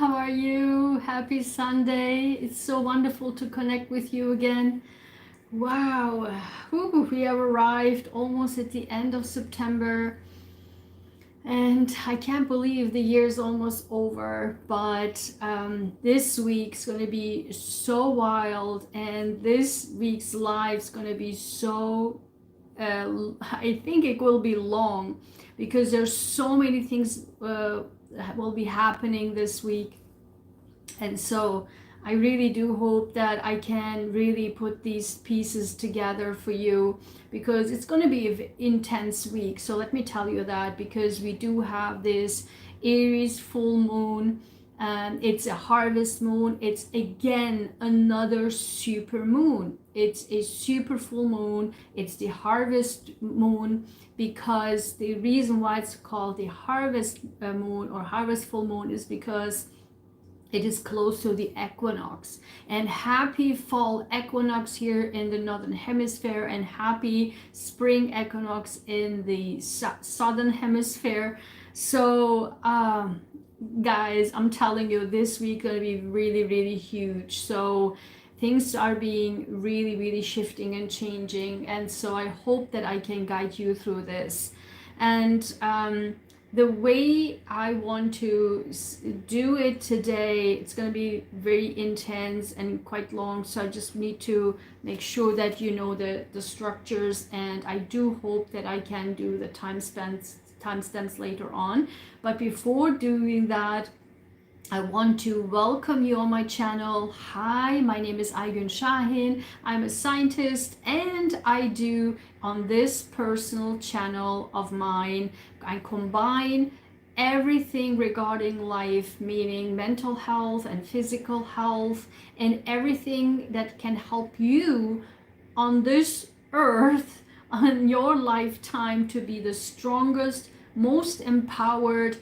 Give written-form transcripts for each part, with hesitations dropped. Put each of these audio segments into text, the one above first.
how are you? Happy Sunday. It's so wonderful to connect with you again. Wow, we have arrived almost at the end of September, and I can't believe the year's almost over. But this week's going to be so wild, and this week's live's going to be so, I think it will be long because there's so many things will be happening this week. And so I really do hope that I can really put these pieces together for you, because it's going to be an intense week. So let me tell you that, because we do have this Aries full moon. It's a harvest moon. It's again another super moon. It's a super full moon. It's the harvest moon, because the reason why it's called the harvest moon or harvest full moon is because it is close to the equinox. And happy fall equinox here in the northern hemisphere, and happy spring equinox in the southern hemisphere. So guys, I'm telling you, this week gonna be really, really huge. So things are being really, really shifting and changing, and so I hope that I can guide you through this. And the way I want to do it today, it's going to be very intense and quite long, so I just need to make sure that you know the structures, and I do hope that I can do the timestamps later on. But before doing that, I want to welcome you on my channel. Hi, my name is Ayguen Sahin. I'm a scientist, and I do on this personal channel of mine, I combine everything regarding life, meaning mental health and physical health, and everything that can help you on this earth, on your lifetime, to be the strongest, most empowered,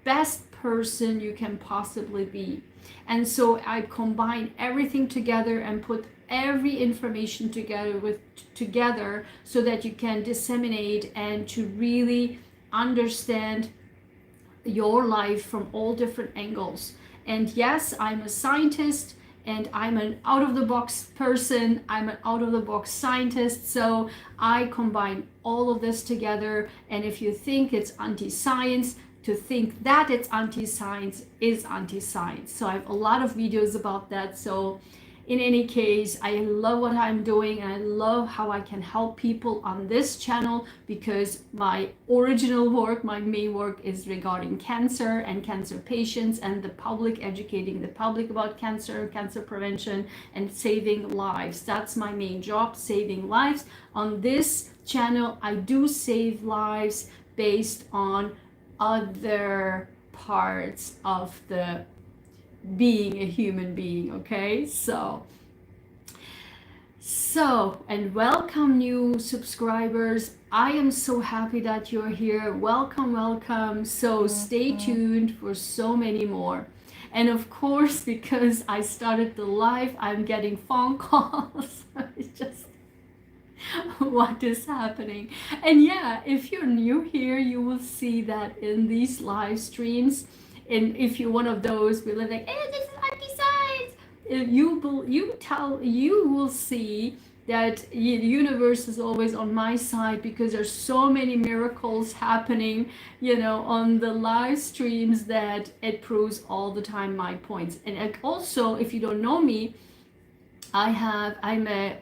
best person you can possibly be. And so I combine everything together and put every information together so that you can disseminate and to really understand your life from all different angles. And yes, I'm a scientist, and I'm an out-of-the-box person. I'm an out-of-the-box scientist. So I combine all of this together. And if you think it's anti-science, to think that it's anti-science is anti-science. So I have a lot of videos about that. So in any case, I love what I'm doing, and I love how I can help people on this channel, because my original work, my main work, is regarding cancer and cancer patients and the public, educating the public about cancer, cancer prevention, and saving lives. That's my main job, saving lives. On this channel, I do save lives based on other parts of the being a human being. Okay, so and welcome new subscribers. I am so happy that you're here. Welcome. So stay tuned for so many more. And of course, because I started the live, I'm getting phone calls. It's just what is happening. And yeah, if you're new here, you will see that in these live streams, and if you're one of those we live like, hey, this is anti-science, you will see that the universe is always on my side, because there's so many miracles happening, on the live streams, that it proves all the time my points. And also, if you don't know me, I'm a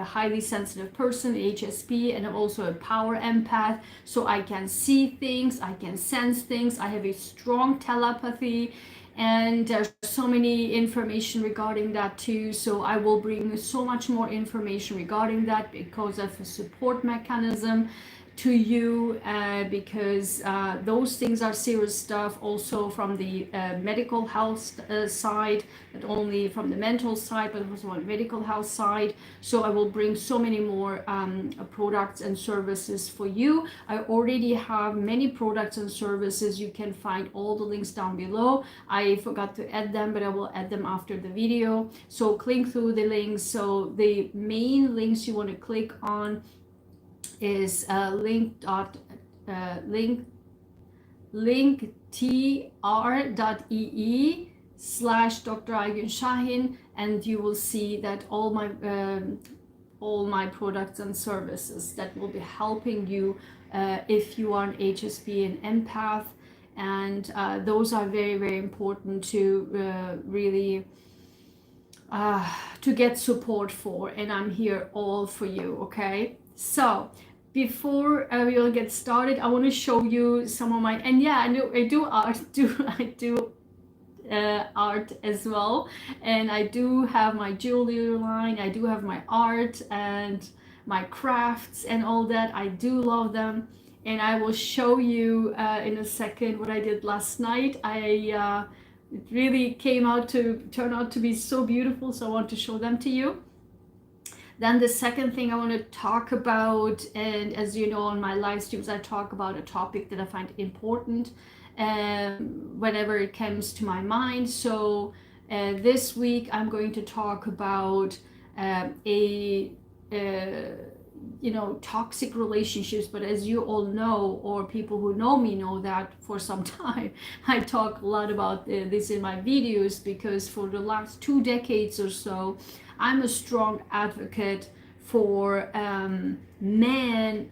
highly sensitive person, HSP, and I'm also a power empath. So I can see things, I can sense things, I have a strong telepathy, and there's so many information regarding that too. So I will bring so much more information regarding that, because of a support mechanism to you, because those things are serious stuff, also from the medical health side, not only from the mental side, but also on the medical health side. So I will bring so many more products and services for you. I already have many products and services. You can find all the links down below. I forgot to add them, but I will add them after the video. So click through the links. So the main links you want to click on is link tr.ee/Dr. Ayguen Sahin, and you will see that all my products and services that will be helping you if you are an HSP and empath, and those are very, very important to really to get support for, and I'm here all for you. Okay, so before we will get started, I want to show you some of my, and yeah, I do art I do art as well, and I do have my jewelry line, I do have my art and my crafts and all that. I do love them, and I will show you in a second what I did last night. It really turn out to be so beautiful, so I want to show them to you. Then the second thing I want to talk about, and as you know on my live streams I talk about a topic that I find important whenever it comes to my mind. So this week I'm going to talk about toxic relationships, but as you all know, or people who know me know that for some time, I talk a lot about this in my videos, because for the last 2 decades or so, I'm a strong advocate for men,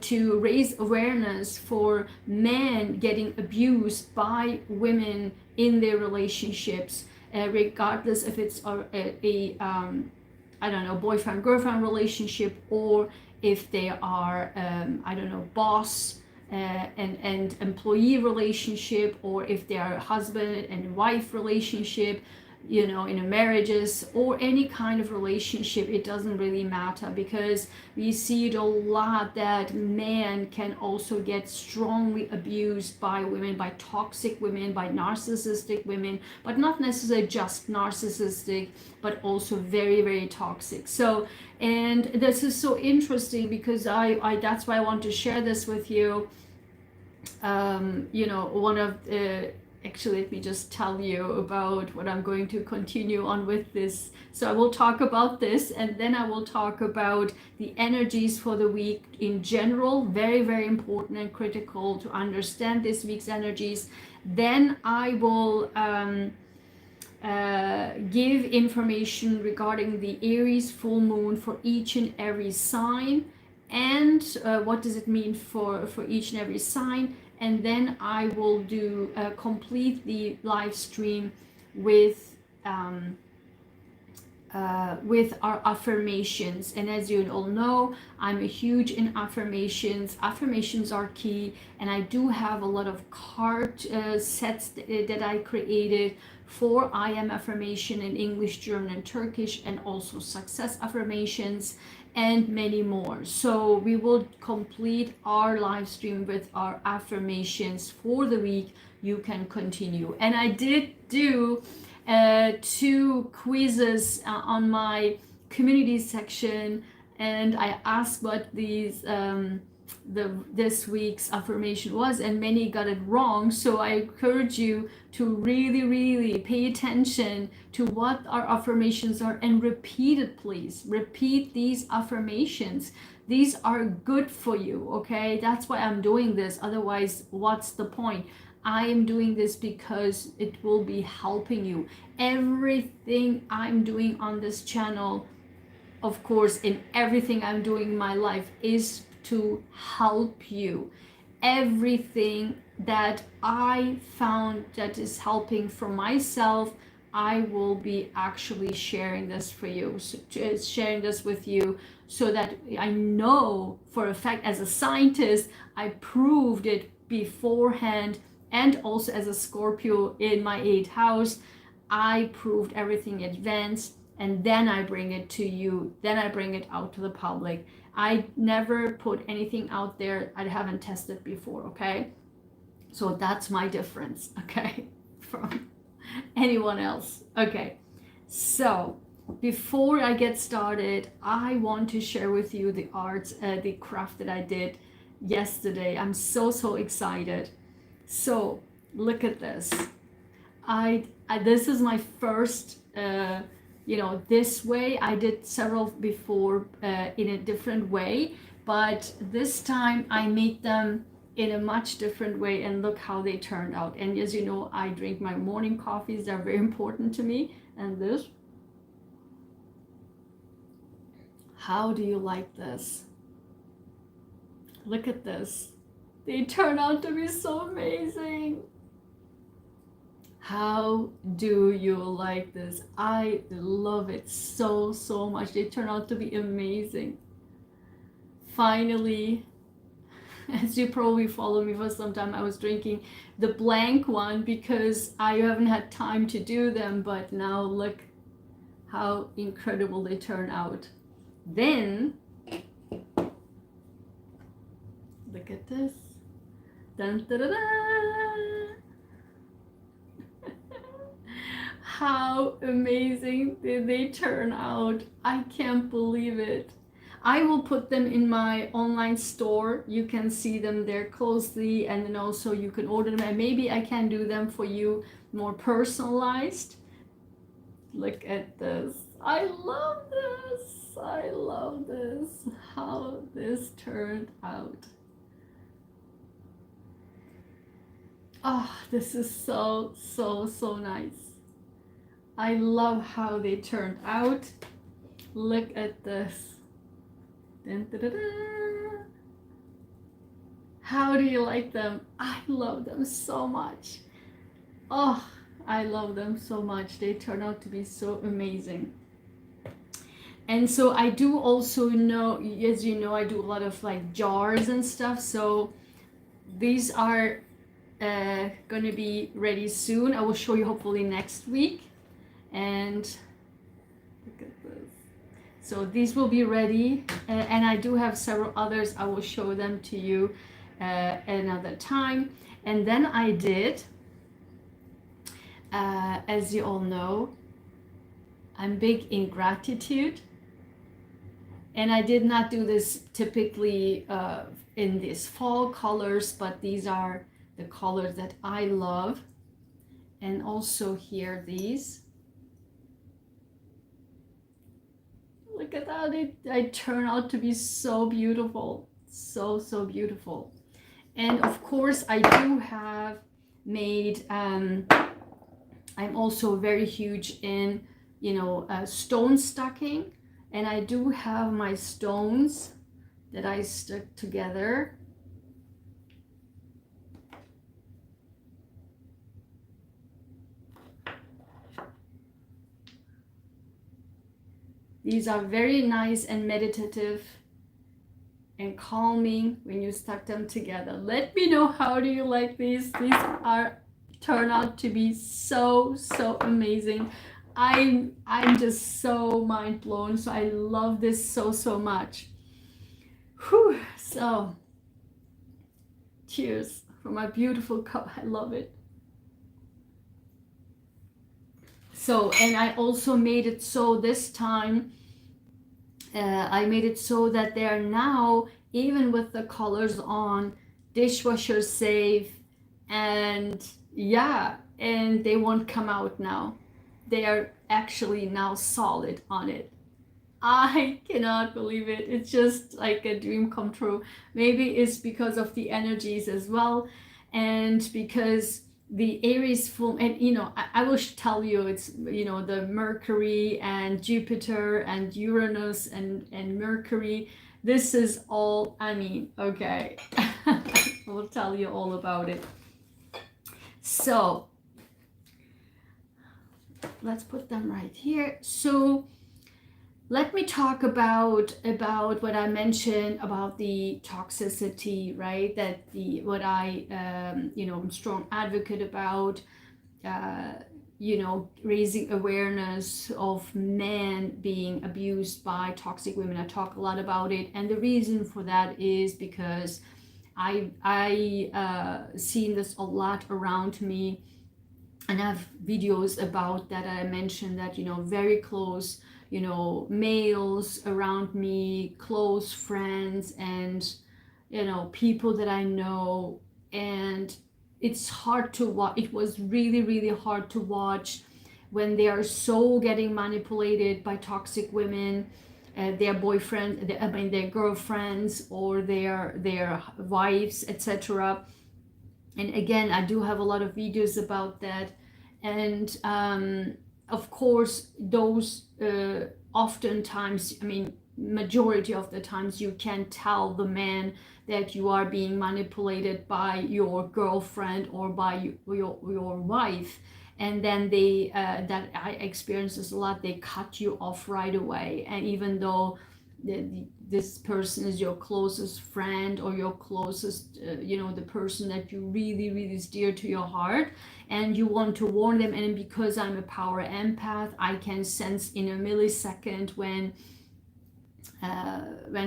to raise awareness for men getting abused by women in their relationships, regardless if it's boyfriend-girlfriend relationship, or if they are, boss and employee relationship, or if they are husband and wife relationship, in a marriages, or any kind of relationship. It doesn't really matter, because we see it a lot that men can also get strongly abused by women, by toxic women, by narcissistic women, but not necessarily just narcissistic, but also very, very toxic. So, and this is so interesting, because I that's why I want to share this with you. One of the, actually, let me just tell you about what I'm going to continue on with this. So I will talk about this, and then I will talk about the energies for the week in general. Very, very important and critical to understand this week's energies. Then I will give information regarding the Aries full moon for each and every sign, and what does it mean for each and every sign. And then I will do complete the live stream with our affirmations. And as you all know, I'm a huge in affirmations. Affirmations are key, and I do have a lot of card sets that I created for I am affirmation in English, German, and Turkish, and also success affirmations, and many more. So we will complete our live stream with our affirmations for the week. You can continue. And I did do 2 quizzes on my community section, and I asked what these this week's affirmation was, and many got it wrong. So I encourage you to really, really pay attention to what our affirmations are, and repeat it, please. Repeat these affirmations. These are good for you, okay? That's why I'm doing this. Otherwise, what's the point? I am doing this because it will be helping you. Everything I'm doing on this channel, of course, in everything I'm doing in my life, is to help you. Everything that I found that is helping for myself, I will be actually sharing this for you, sharing this with you, so that I know for a fact, as a scientist, I proved it beforehand, and also as a Scorpio in my 8th house, I proved everything in advance, and then I bring it to you, then I bring it out to the public. I never put anything out there I haven't tested before, okay? So that's my difference, okay, from anyone else. Okay, so before I get started, I want to share with you the art, the craft that I did yesterday. I'm so excited. So look at this. This is my first this way. I did several before in a different way, but this time I made them in a much different way, and look how they turned out. And as you know, I drink my morning coffees, they're very important to me. And this, how do you like this? Look at this. They turn out to be so amazing. How do you like this? I love it so, so much. They turn out to be amazing. Finally, as you probably follow me for some time, I was drinking the blank one because I haven't had time to do them, but now look how incredible they turn out. Then, look at this. Dun, da, da, da. How amazing did they turn out? I can't believe it. I will put them in my online store. You can see them there closely, and then also you can order them, and maybe I can do them for you more personalized. Look at this. I love this. I love this. How this turned out. Oh, this is so, so, so nice. I love how they turned out. Look at this. Dun, da, da, da. How do you like them? I love them so much. Oh, I love them so much. They turn out to be so amazing. And so I do also know, as you know, I do a lot of like jars and stuff. So these are going to be ready soon. I will show you hopefully next week. And look at this. So these will be ready, and I do have several others. I will show them to you another time. And then I did, as you all know, I'm big in gratitude, and I did not do this typically in these fall colors, but these are the colors that I love. And also here, these. Look at how they turn out to be so beautiful. So, so beautiful. And of course, I do have made, I'm also very huge in, you know, stone stacking. And I do have my stones that I stuck together. These are very nice and meditative and calming when you stack them together. Let me know, how do you like these? These turn out to be so, so amazing. I'm just so mind blown. So I love this so, so much. Whew. So cheers for my beautiful cup. I love it. So, and I also made it so this time, I made it so that they are now, even with the colors on, dishwasher safe, and yeah, and they won't come out now. They are actually now solid on it. I cannot believe it. It's just like a dream come true. Maybe it's because of the energies as well, and because the Aries full, and you know, I will tell you, it's, you know, the Mercury and Jupiter and Uranus and Mercury. This is all, I mean, okay. I will tell you all about it. So let's put them right here. So let me talk about what I mentioned about the toxicity, right? That what I you know, I'm a strong advocate about, you know, raising awareness of men being abused by toxic women. I talk a lot about it, and the reason for that is because I seen this a lot around me, and I have videos about that. I mentioned that, you know, very close, you know, males around me, close friends, and, you know, people that I know. And it's hard to watch. It was really, really hard to watch when they are so getting manipulated by toxic women, their boyfriend, their girlfriends or their wives, etc. And again, I do have a lot of videos about that. And of course, those oftentimes, I mean, majority of the times, you can tell the man that you are being manipulated by your girlfriend or by your wife. And then they that I experience this a lot, they cut you off right away. And even though this person is your closest friend or your closest the person that you really really is dear to your heart, and you want to warn them, and because I'm a power empath, I can sense in a millisecond when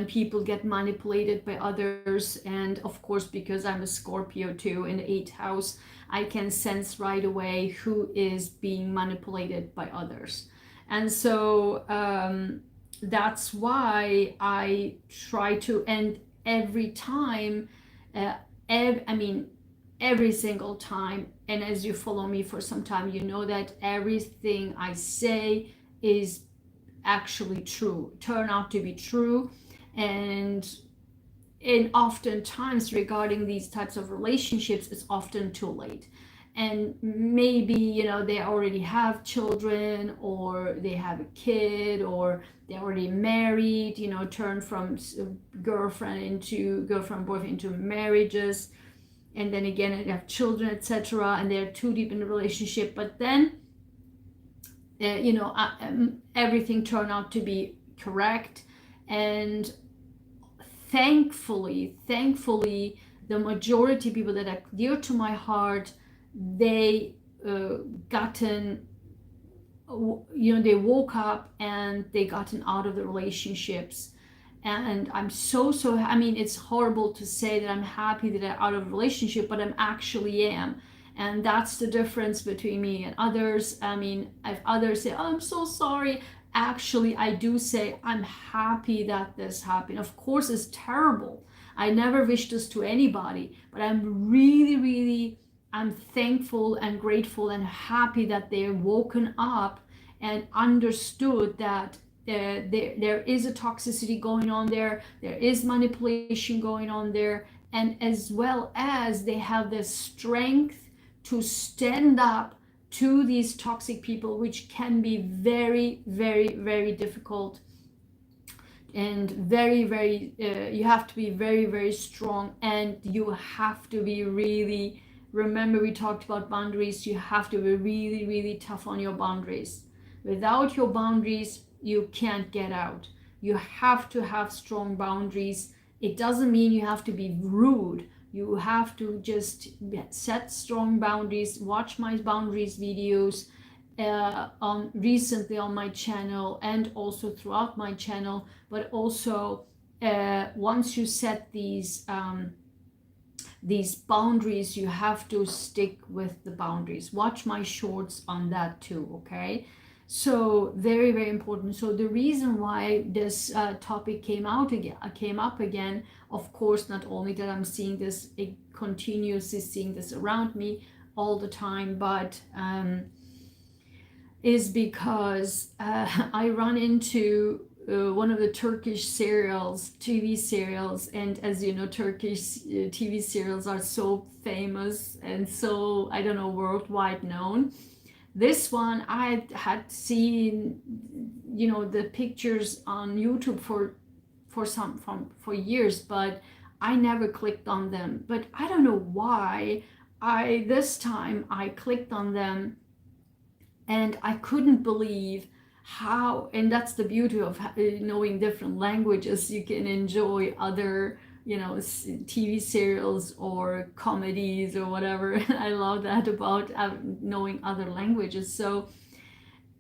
people get manipulated by others. And of course, because I'm a Scorpio too in the 8th house, I can sense right away who is being manipulated by others. And so that's why I try to end every time, every single time. And as you follow me for some time, you know that everything I say is actually true, turn out to be true. And oftentimes regarding these types of relationships, it's often too late. And maybe they already have children, or they have a kid, or they're already married, turn from girlfriend boyfriend into marriages, and then again they have children, etc., and they're too deep in the relationship. But then everything turned out to be correct. And thankfully, the majority of people that are dear to my heart, they they woke up and they gotten out of the relationships. And I'm so I mean, it's horrible to say that I'm happy that I'm out of a relationship, but I'm actually am. And that's the difference between me and others. I mean, if others say, oh, I'm so sorry, actually I do say I'm happy that this happened. Of course, it's terrible. I never wish this to anybody, but I'm really I'm thankful and grateful and happy that they're woken up and understood that there is a toxicity going on there is manipulation going on there, and as well as they have the strength to stand up to these toxic people, which can be very very difficult, and very you have to be very strong, and you have to be really, remember we talked about boundaries, you have to be really tough on your boundaries. Without your boundaries, you can't get out. You have to have strong boundaries. It doesn't mean you have to be rude. You have to just set strong boundaries. Watch my boundaries videos recently on my channel, and also throughout my channel. But also once you set these boundaries, you have to stick with the boundaries. Watch my shorts on that too, okay? So very important. So the reason why this topic came up again, of course, not only that I'm seeing this, continuously seeing this around me all the time, but is because I run into one of the Turkish TV serials, and as you know, Turkish TV serials are so famous and so, I don't know, worldwide known. This one I had seen, the pictures on YouTube for years, but I never clicked on them. But I don't know why. This time I clicked on them, and I couldn't believe how, and that's the beauty of knowing different languages. You can enjoy other TV serials or comedies or whatever. I love that about knowing other languages. So,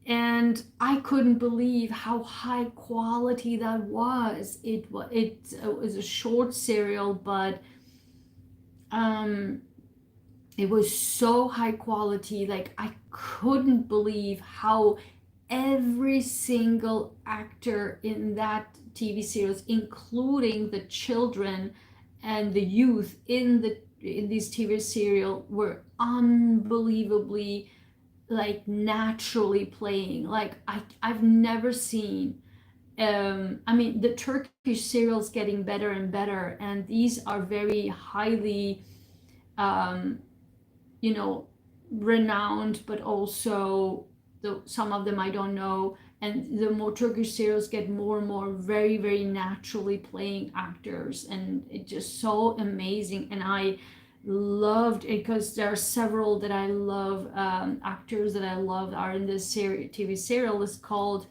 and I couldn't believe how high quality that was. It was a short serial, but it was so high quality. Like, I couldn't believe how every single actor in that TV series, including the children and the youth in this TV serial, were unbelievably, like, naturally playing. Like, I've never seen I mean, the Turkish serials getting better and better, and these are very highly, you know, renowned, but also some of them I don't know. And the more Turkish serials get more and more very, very naturally playing actors, and it's just so amazing. And I loved it because there are several that I love, actors that I love are in this TV serial. It's called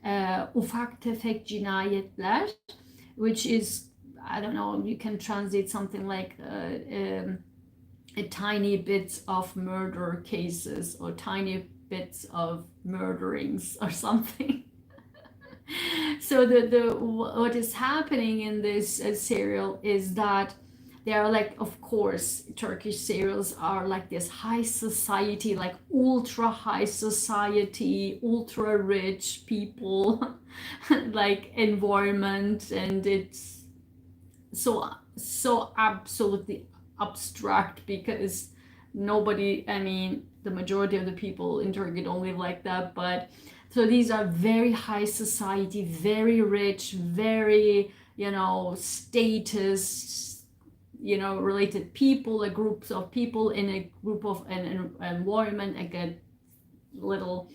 Ufak Tefek Cinayetler, which is, I don't know, you can translate something like a tiny bits of murder cases or tiny bits of murderings or something. So what is happening in this serial is that they are like, of course, Turkish serials are like this high society, like ultra high society, ultra rich people, like environment, and it's so absolutely abstract because nobody, I mean, the majority of the people in Turkey don't live like that, but so these are very high society, very rich, very, you know, status, you know, related people, a groups of people in a group of an environment, like a little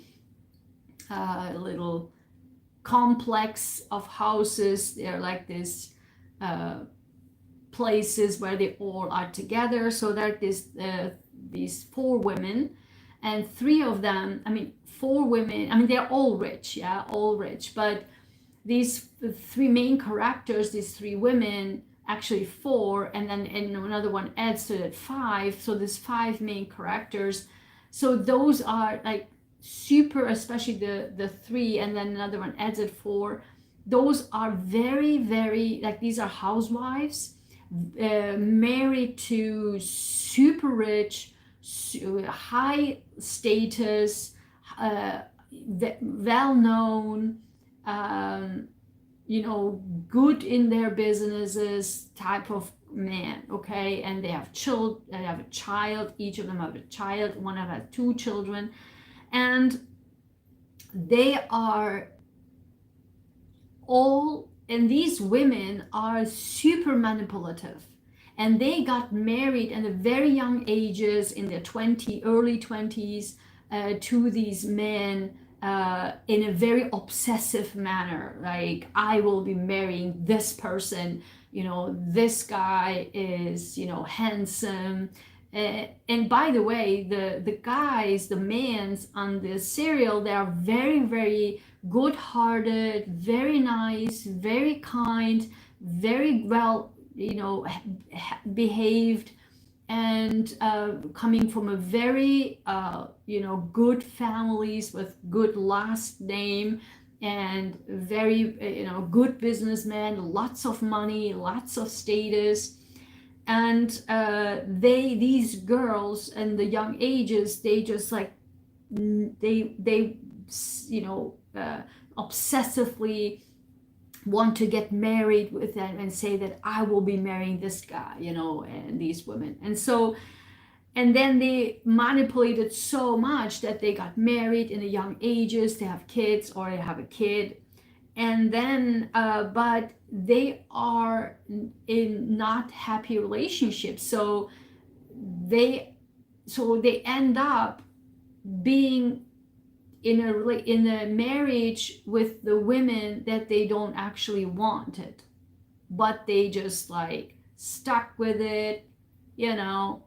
complex of houses. They're like this places where they all are together. So there is these four women, and three of them, I mean, four women, I mean, they're all rich, yeah, all rich, but these three main characters, these three women, actually four, and then another one adds to that five, so there's five main characters. So those are like super, especially the three, and then another one adds at four. Those are very, very, like, these are housewives, married to super rich, high status, well known, you know, good in their businesses type of man, okay? And they have children, they have a child, each of them have a child, one of them has two children, and they are all, and these women are super manipulative, and they got married at a very young ages, in their early 20s, to these men, in a very obsessive manner, like, I will be marrying this person, you know, this guy is, you know, handsome. And by the way, the guys, the mans on this serial, they are very, very good-hearted, very nice, very kind, very well, you know, behaved, and coming from a very, you know, good families with good last name, and very, you know, good businessman, lots of money, lots of status. And these girls and the young ages, they just like, they you know, obsessively want to get married with them and say that I will be marrying this guy, you know, and these women. And so, and then they manipulated so much that they got married in a young ages, they have kids or they have a kid. And then, but they are in not happy relationships. So they end up being in a marriage with the women that they don't actually wanted, but they just like stuck with it, you know,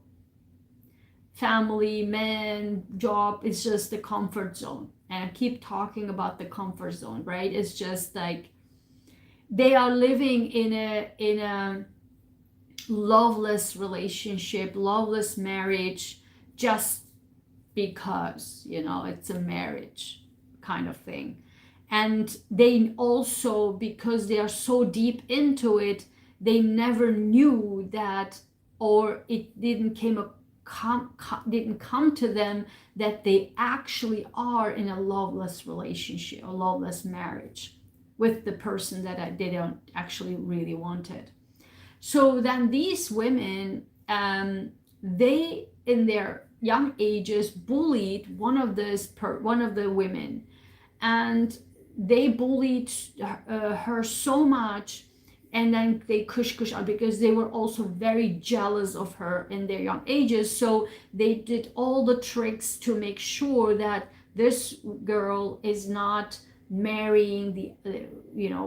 family, men, job, it's just the comfort zone. And I keep talking about the comfort zone, right? It's just like they are living in a loveless relationship, loveless marriage, just because, you know, it's a marriage kind of thing. And they also, because they are so deep into it, they never knew that, or it didn't come to them that they actually are in a loveless relationship, a loveless marriage with the person that they don't actually really wanted. So then these women, they in their young ages bullied one of the women, and they bullied her so much, and then they kush out because they were also very jealous of her in their young ages. So they did all the tricks to make sure that this girl is not marrying the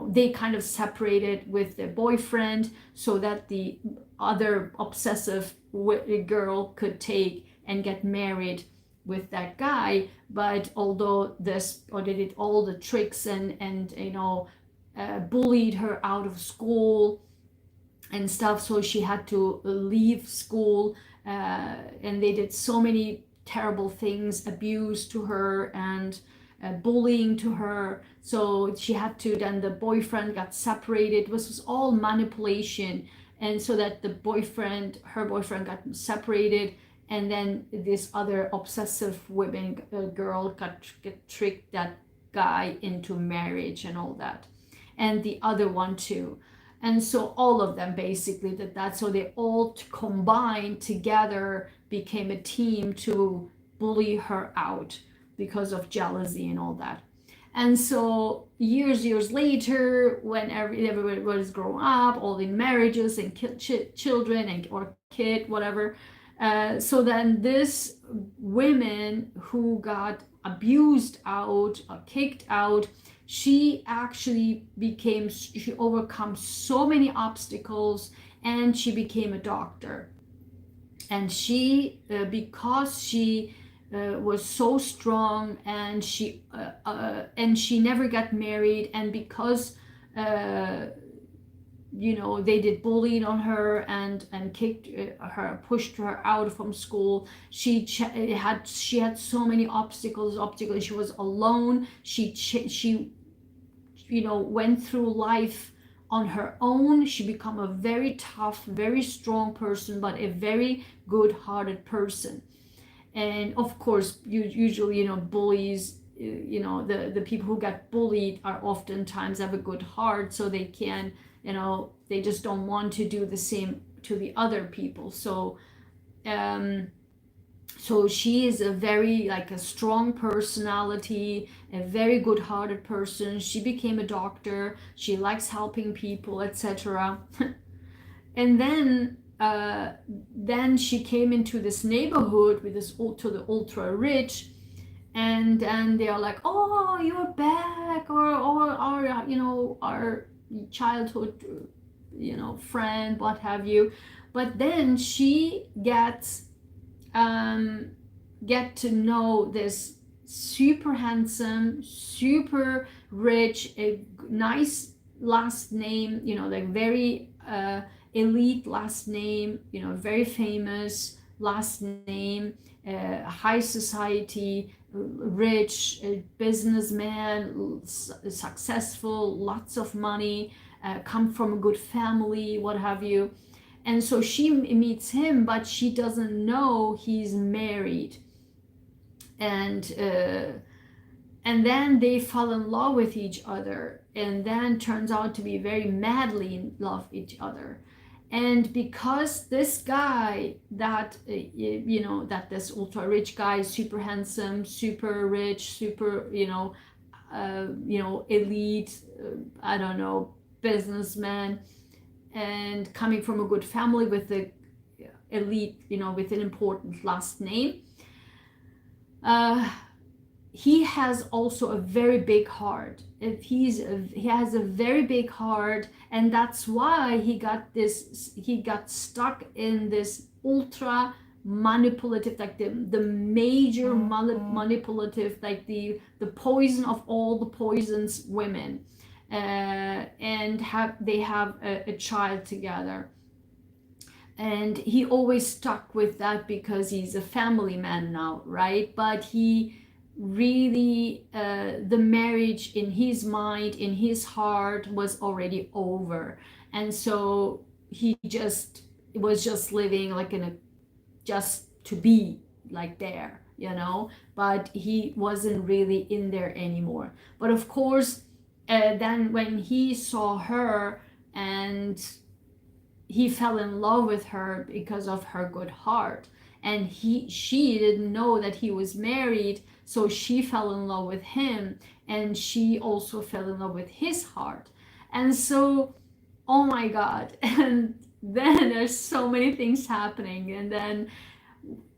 they kind of separated with their boyfriend so that the other obsessive girl could take and get married with that guy. But although they did all the tricks and bullied her out of school and stuff, so she had to leave school, and they did so many terrible things, abuse to her and bullying to her. So she had to, then the boyfriend got separated. This was all manipulation, and so that her boyfriend got separated, and then this other obsessive girl got tricked that guy into marriage and all that, and the other one too. And so all of them basically did that. So they all combined together, became a team to bully her out because of jealousy and all that. And so years later, when everybody was growing up, all the marriages and children or kid, whatever. So then this women who got abused out or kicked out, she actually she overcome so many obstacles, and she became a doctor. And she, because she was so strong, and she never got married, and because they did bullying on her and kicked her, pushed her out from school. She had so many obstacles. She was alone. She went through life on her own. She became a very tough, very strong person, but a very good-hearted person. And of course, usually, bullies, the people who get bullied are oftentimes have a good heart, so they can, they just don't want to do the same to the other people. So she is a very, a strong personality, a very good-hearted person. She became a doctor. She likes helping people, etc. And then she came into this neighborhood with to the ultra rich, and they are like, oh, you're back, or our childhood friend, what have you. But then she gets get to know this super handsome, super rich, a nice last name, very elite last name, very famous last name, high society, rich, businessman, successful, lots of money, come from a good family, what have you. And so she meets him, but she doesn't know he's married. And then they fall in love with each other, and then turns out to be very madly in love with each other. And because this guy, that this ultra rich guy, super handsome, super rich, super elite, I don't know, businessman, and coming from a good family with the elite, with an important last name, he has also a very big heart. He has a very big heart, and that's why he got stuck in this ultra manipulative, like the major manipulative, like the poison of all the poisons, women, and they have a child together. And he always stuck with that because he's a family man now, right? But he really, the marriage in his mind, in his heart, was already over. And so he was just living like just to be like there, but he wasn't really in there anymore. But of course, then when he saw her, and he fell in love with her because of her good heart, and she didn't know that he was married. So she fell in love with him, and she also fell in love with his heart. And so, oh my God. And then there's so many things happening. And then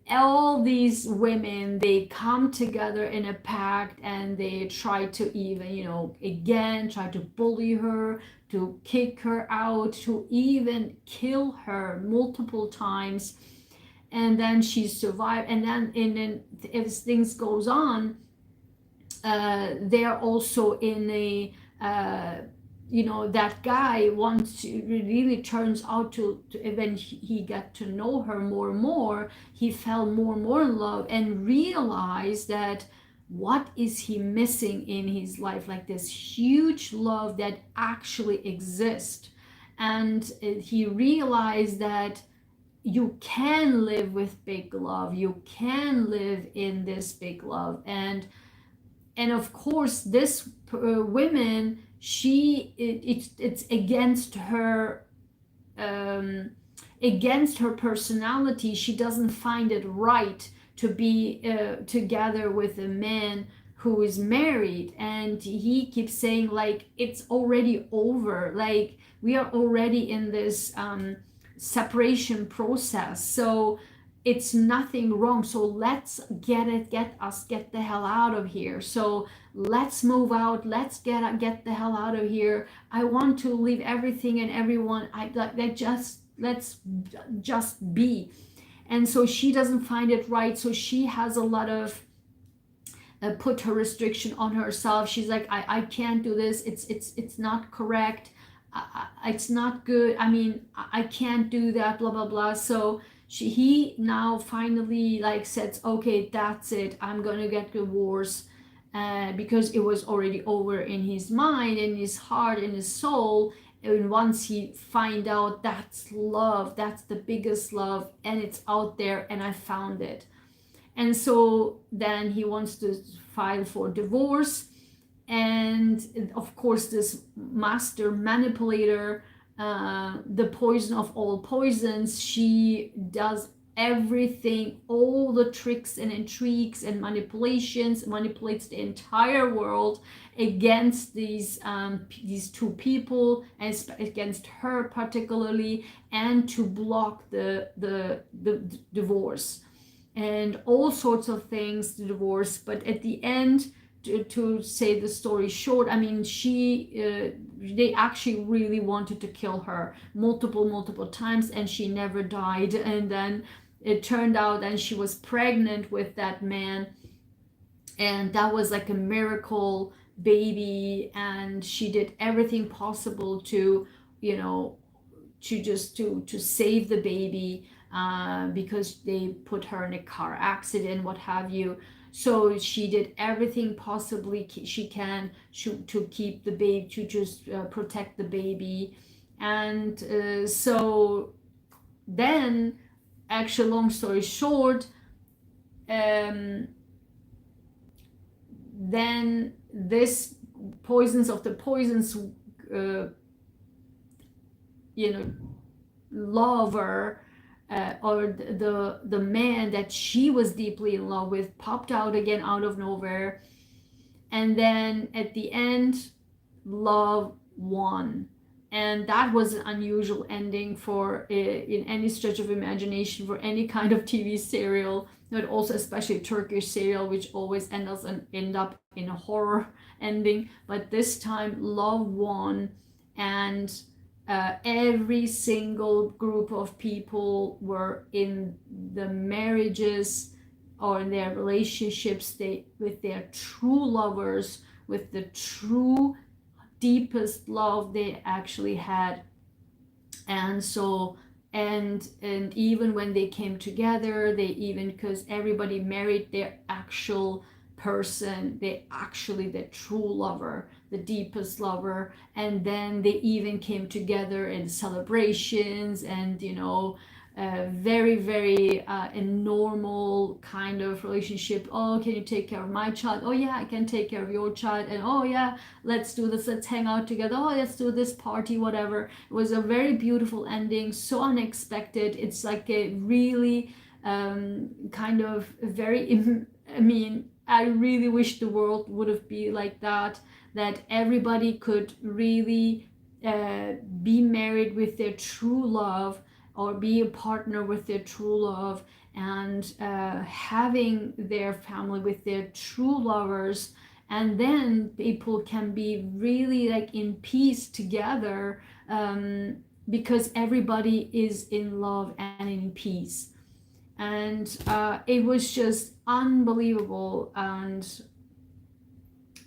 all these women, they come together in a pact, and they try to even, again try to bully her, to kick her out, to even kill her multiple times. And then she survived. And then as things goes on, they're also in a that guy wants to, really turns out to when he got to know her more and more, he fell more and more in love, and realized that what is he missing in his life, like this huge love that actually exists. And he realized that you can live with big love, you can live in this big love. And of course this woman, it's against her personality. She doesn't find it right to be together with a man who is married, and he keeps saying like it's already over, like we are already in this separation process, so it's nothing wrong, so let's get the hell out of here. So let's move out, let's get the hell out of here. I want to leave everything and everyone. Let's just be. And so she doesn't find it right, so she has a lot of put her restriction on herself. She's like, I can't do this, it's not correct, it's not good, I mean, I can't do that, blah blah blah. So he now finally like says, okay, that's it, I'm gonna get divorced, because it was already over in his mind, in his heart, in his soul. And once he find out that's love, that's the biggest love, and it's out there, and I found it. And so then he wants to file for divorce. And of course this master manipulator, the poison of all poisons, she does everything, all the tricks and intrigues and manipulations, manipulates the entire world against these two people, and against her particularly, and to block the divorce and all sorts of things, the divorce. But at the end, to say the story short, I mean, they actually really wanted to kill her multiple times, and she never died. And then it turned out that she was pregnant with that man, and that was like a miracle baby. And she did everything possible to to save the baby, because they put her in a car accident, what have you. So she did everything possibly she can to keep the baby, to just protect the baby. And so then, actually, long story short, then this poisons of the poisons, lover, or the man that she was deeply in love with, popped out again out of nowhere. And then at the end, love won. And that was an unusual ending for in any stretch of imagination for any kind of TV serial, but also especially Turkish serial, which always end up in a horror ending. But this time love won, and every single group of people were in the marriages or in their relationships with their true lovers, with the true deepest love they actually had. And so and even when they came together, they even, because everybody married their actual person, the true lover, the deepest lover. And then they even came together in celebrations, and very very a normal kind of relationship. Oh, can you take care of my child? Oh yeah, I can take care of your child. And oh yeah, let's do this, let's hang out together, oh let's do this party, whatever. It was a very beautiful ending, so unexpected. It's like a really kind of very, I mean, I really wish the world would have been like that, that everybody could really be married with their true love, or be a partner with their true love, and having their family with their true lovers, and then people can be really like in peace together, because everybody is in love and in peace. And it was just unbelievable. And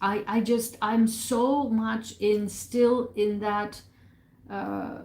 I'm so much in still in that uh,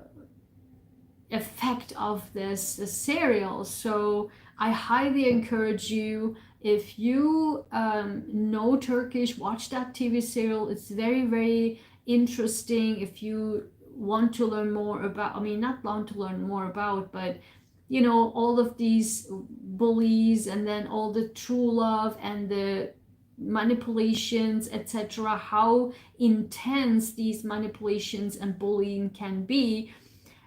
effect of this serial. So I highly encourage you, if you know Turkish, watch that TV serial. It's very, very interesting. If you want to learn more about, I mean, not want to learn more about, but you know, all of these bullies, and then all the true love and the manipulations, etc., how intense these manipulations and bullying can be.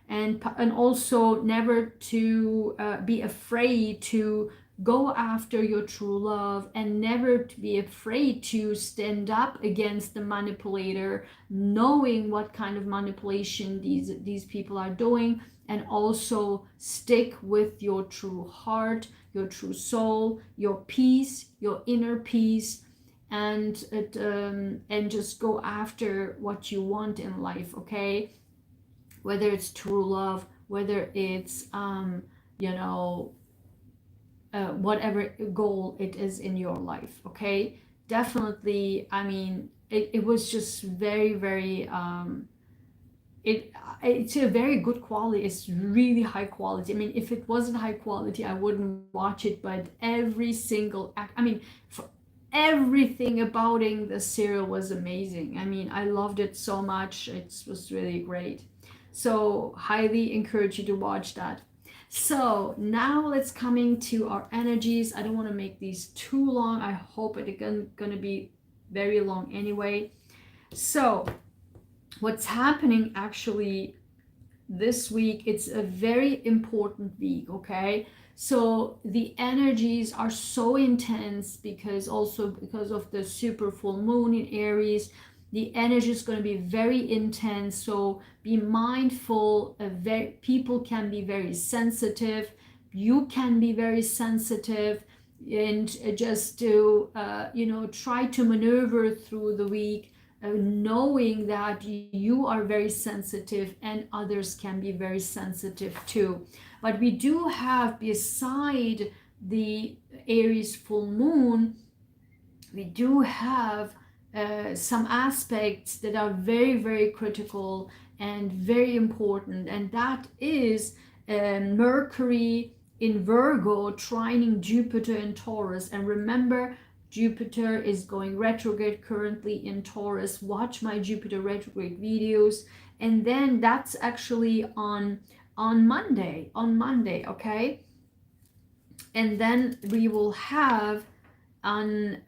And also never to be afraid to go after your true love, and never to be afraid to stand up against the manipulator, knowing what kind of manipulation these people are doing, and also stick with your true heart, your true soul, your peace, your inner peace, and just go after what you want in life, okay? Whether it's true love, whether it's you know, whatever goal it is in your life, okay? Definitely, I mean, it was just very, very it's a very good quality. It's really high quality. I mean, if it wasn't high quality, I wouldn't watch it. But every single act, I mean, for everything about the serial was amazing. I mean, I loved it so much. It was really great. So highly encourage you to watch that. So now let's coming to our energies. I don't want to make these too long. I hope it's gonna be very long anyway. So what's happening actually this week, it's a very important week, okay? So the energies are so intense, because of the super full moon in Aries, the energy is going to be very intense. So be mindful. People can be very sensitive. You can be very sensitive, and just to try to maneuver through the week, knowing that you are very sensitive and others can be very sensitive too. But we do have, beside the Aries full moon, we do have some aspects that are very, very critical and very important, and that is Mercury in Virgo trining Jupiter in Taurus. And remember, Jupiter is going retrograde currently in Taurus. Watch my Jupiter retrograde videos. And then that's actually on Monday, okay? And then we will have on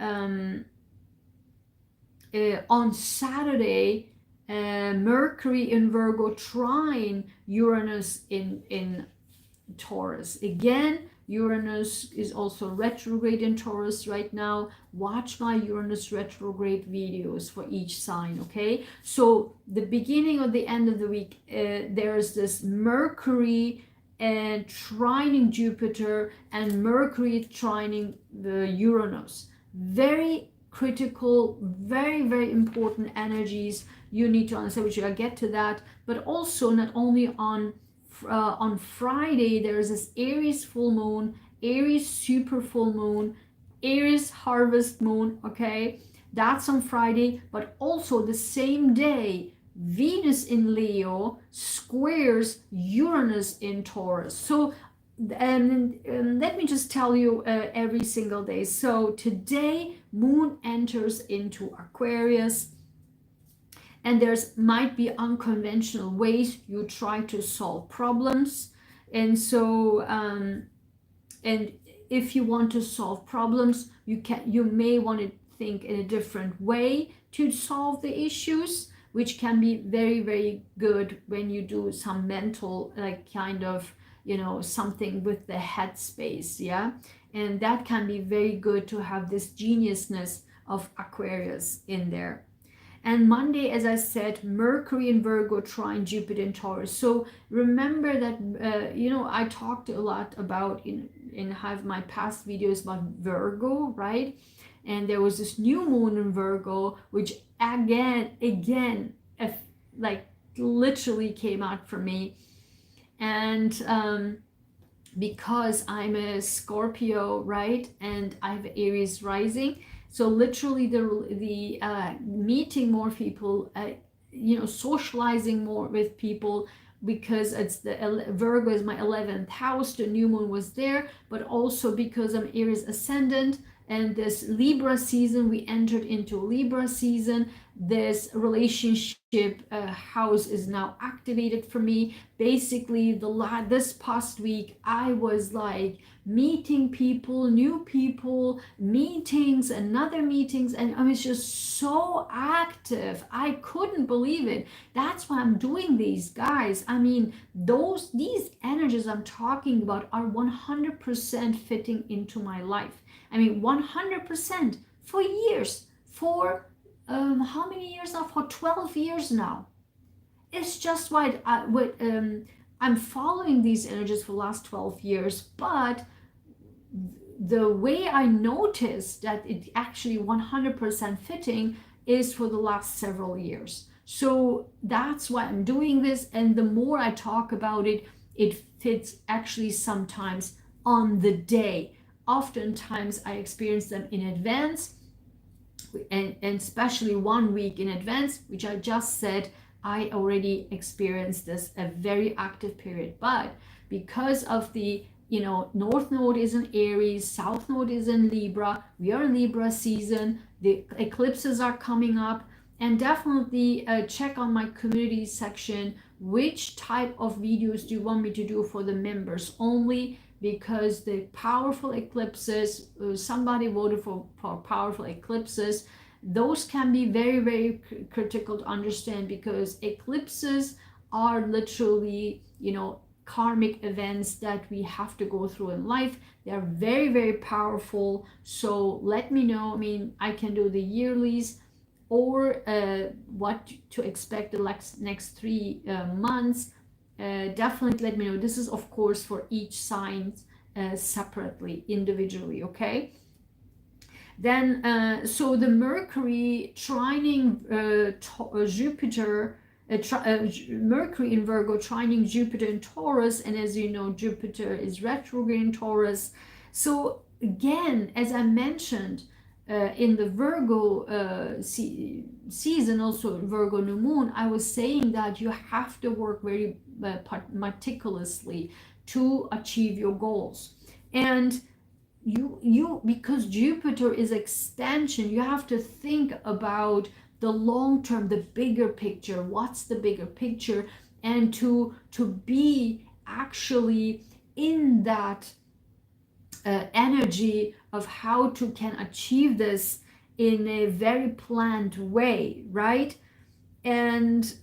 Saturday, Mercury in Virgo trine Uranus in Taurus. Again, Uranus is also retrograde in Taurus right now. Watch my Uranus retrograde videos for each sign, okay? So the beginning or the end of the week, there's this Mercury and trining Jupiter, and Mercury trining the Uranus. Very critical, very, very important energies you need to understand, which I'll get to that. But also, not only on Friday, there's this Aries full moon, Aries super full moon, Aries harvest moon, okay? That's on Friday. But also the same day, Venus in Leo squares Uranus in Taurus. So let me just tell you every single day. So today, moon enters into Aquarius, and there's might be unconventional ways you try to solve problems. And so and if you want to solve problems, you may want to think in a different way to solve the issues, which can be very, very good when you do some mental, like kind of, something with the headspace, yeah. and that can be very good to have this geniusness of Aquarius in there. And Monday, as I said, Mercury in Virgo trine Jupiter in Taurus. So remember that, I talked a lot about in have my past videos about Virgo, right? And there was this new moon in Virgo, which again, like literally came out for me. And because I'm a Scorpio, right? And I have Aries rising. So literally the meeting more people, socializing more with people, because it's Virgo is my 11th house, the new moon was there, but also because I'm Aries ascendant, and this Libra season, we entered into Libra season. This relationship house is now activated for me. Basically, this past week, I was like meeting people, new people, meetings, another meetings, and I was just so active. I couldn't believe it. That's why I'm doing these, guys. I mean, these energies I'm talking about are 100% fitting into my life. I mean, 100% for years, for how many years now? For 12 years now. It's just why I'm following these energies for the last 12 years, but the way I noticed that it actually 100% fitting is for the last several years. So that's why I'm doing this, and the more I talk about it, it fits actually sometimes on the day. Oftentimes I experience them in advance, and especially 1 week in advance, which I just said I already experienced this a very active period. But because of the North Node is in Aries, South Node is in Libra, we are in Libra season, the eclipses are coming up, and definitely check on my community section which type of videos do you want me to do for the members only, because the powerful eclipses, somebody voted for powerful eclipses, those can be very, very critical to understand, because eclipses are literally, karmic events that we have to go through in life. They are very, very powerful. So let me know. I mean, I can do the yearlies, or what to expect the next 3 months. Definitely let me know. This is of course for each sign separately, individually, okay? Then so the Mercury trining Jupiter, Mercury in Virgo trining Jupiter in Taurus, and as you know, Jupiter is retrograde in Taurus. So again, as I mentioned, in the Virgo season, also Virgo new moon, I was saying that you have to work very meticulously to achieve your goals. And you because Jupiter is extension, you have to think about the long term, the bigger picture. What's the bigger picture? And to be actually in that energy of how to can achieve this in a very planned way, right? And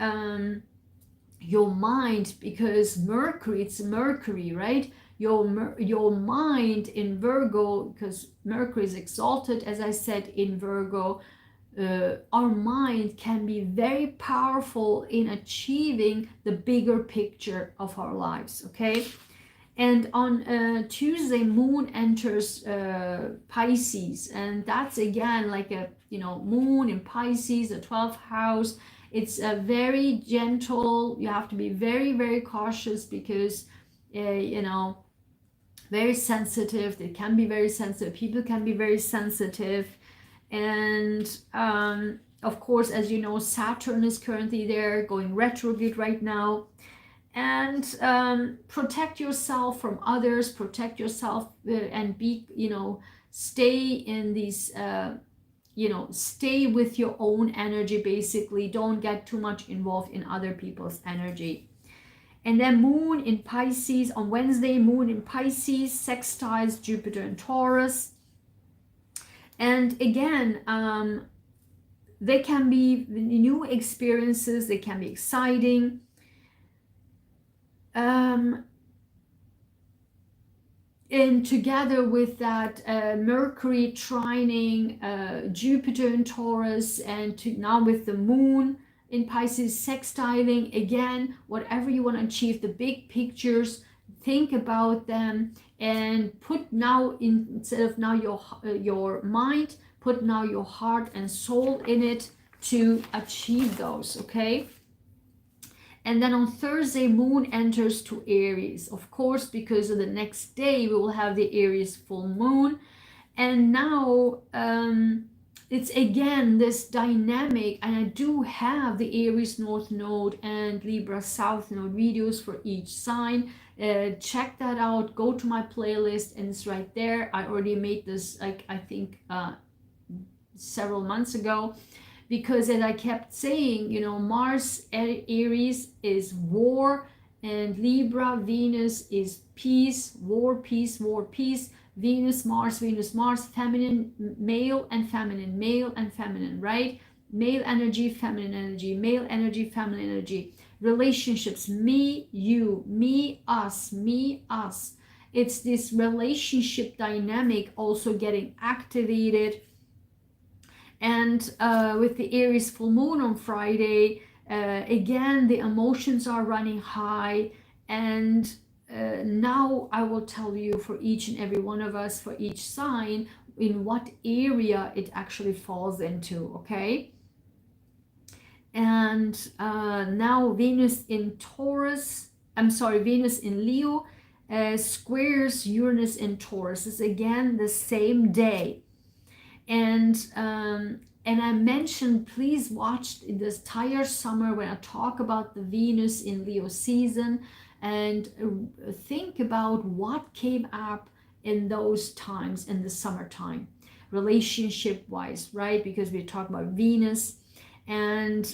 your mind, because Mercury, it's Mercury, right? Your mind in Virgo, because Mercury is exalted, as I said, in Virgo, our mind can be very powerful in achieving the bigger picture of our lives, okay? And on Tuesday, moon enters Pisces, and that's again like a moon in Pisces, the 12th house. It's a very gentle. You have to be very, very cautious, because very sensitive. They can be very sensitive. People can be very sensitive, and of course, as you know, Saturn is currently there, going retrograde right now. And protect yourself from others, protect yourself, and be, stay in these, stay with your own energy, basically. Don't get too much involved in other people's energy. And then moon in Pisces on Wednesday, moon in Pisces sextiles Jupiter and Taurus. And again, they can be new experiences, they can be exciting. and together with that Mercury trining Jupiter in Taurus, and now with the moon in Pisces sextiling again, whatever you want to achieve, the big pictures, think about them, and put now instead of now your mind, put now your heart and soul in it to achieve those. Okay. And then on Thursday, moon enters to Aries, of course, because of the next day we will have the Aries full moon. And now it's again this dynamic, and I do have the Aries North Node and Libra South Node videos for each sign. Check that out, go to my playlist, and it's right there. I already made this, like, I think several months ago, because as I kept saying, you know, Mars Aries is war, and Libra Venus is peace, war, peace, war, peace. Venus, Mars, feminine, male and feminine, male and feminine, right? Male energy, feminine energy, male energy, feminine energy. Relationships, me, you, me, us, me, us. It's this relationship dynamic also getting activated. And with the Aries full moon on Friday, again, the emotions are running high. And now I will tell you for each and every one of us, for each sign, in what area it actually falls into, okay? And now Venus in Taurus, Venus in Leo squares Uranus in Taurus. It's again the same day. And I mentioned, please watch this entire summer when I talk about the Venus in Leo season, and think about what came up in those times in the summertime, relationship wise, right? Because we're talking about Venus. And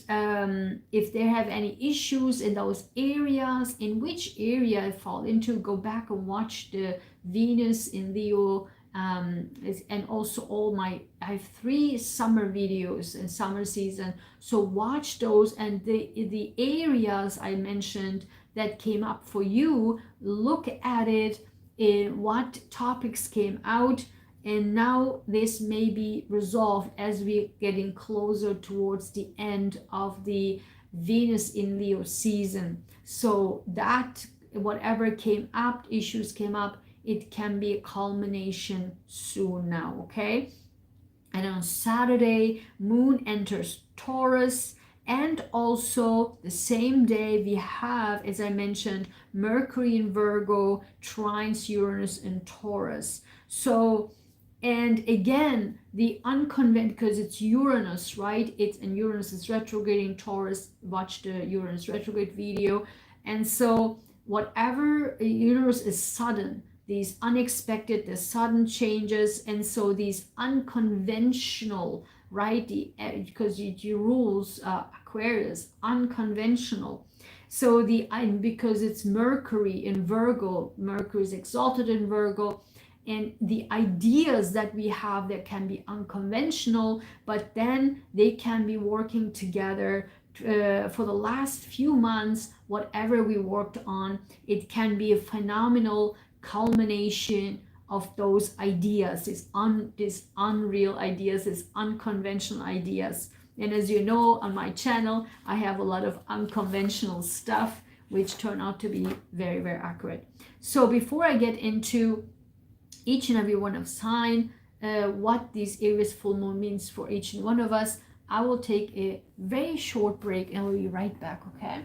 if they have any issues in those areas, in which area I fall into, go back and watch the Venus in Leo. And also I have 3 summer videos in summer season, so watch those, and the areas I mentioned that came up for you, look at it, in what topics came out, and now this may be resolved as we're getting closer towards the end of the Venus in Leo season. So that whatever came up, issues came up, it can be a culmination soon now, okay? And on Saturday, moon enters Taurus, and also the same day we have, as I mentioned, Mercury in Virgo trines Uranus in Taurus. So, and again, the unconventional, because it's Uranus, right? And Uranus is retrograding Taurus. Watch the Uranus retrograde video. And so whatever, Uranus is sudden, these unexpected, the sudden changes, and so these unconventional, right? Because you rules Aquarius, unconventional. So because it's Mercury in Virgo, Mercury is exalted in Virgo, and the ideas that we have that can be unconventional, but then they can be working together. For the last few months, whatever we worked on, it can be a phenomenal culmination of those ideas, these unreal ideas, these unconventional ideas. And as you know, on my channel, I have a lot of unconventional stuff which turn out to be very, very accurate. So before I get into each and every one of sign, what this Aries full moon means for each and one of us, I will take a very short break and we'll be right back, okay?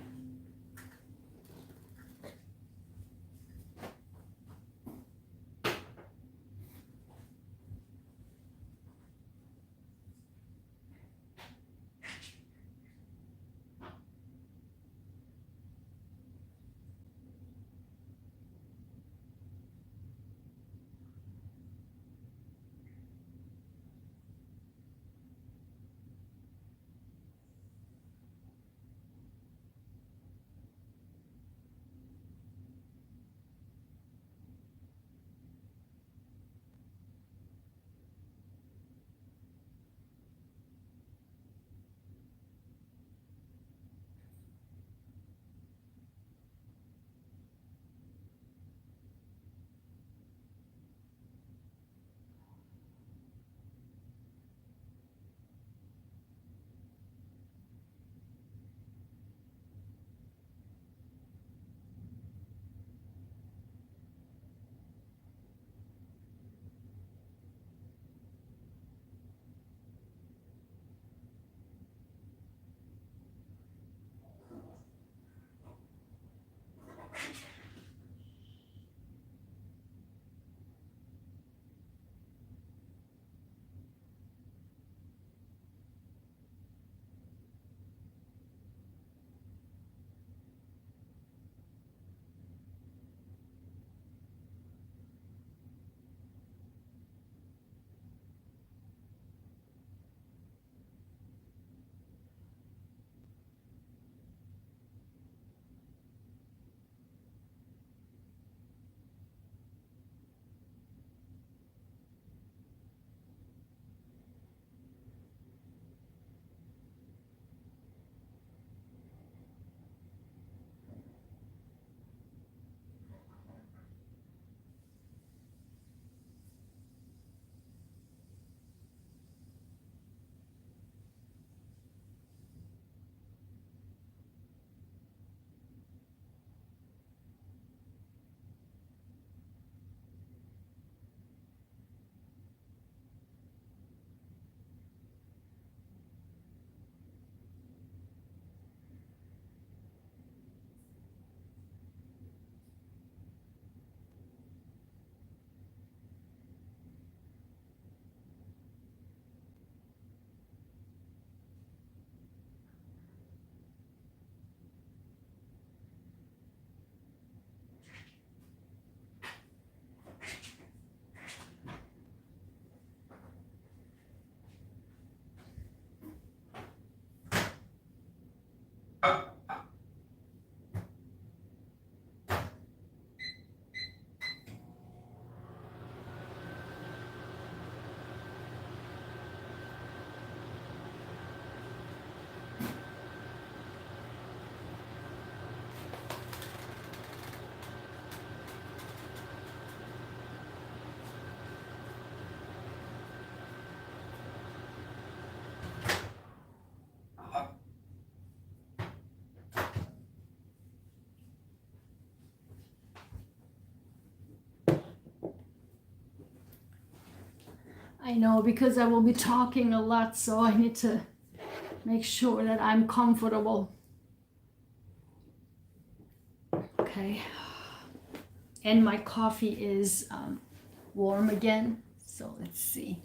I know, because I will be talking a lot, so I need to make sure that I'm comfortable. Okay. And my coffee is warm again, so let's see.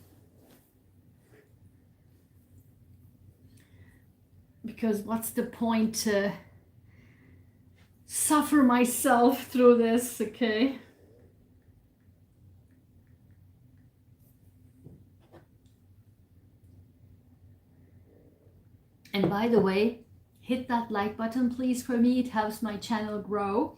Because what's the point to suffer myself through this, okay? And by the way, hit that like button please for me. It helps my channel grow,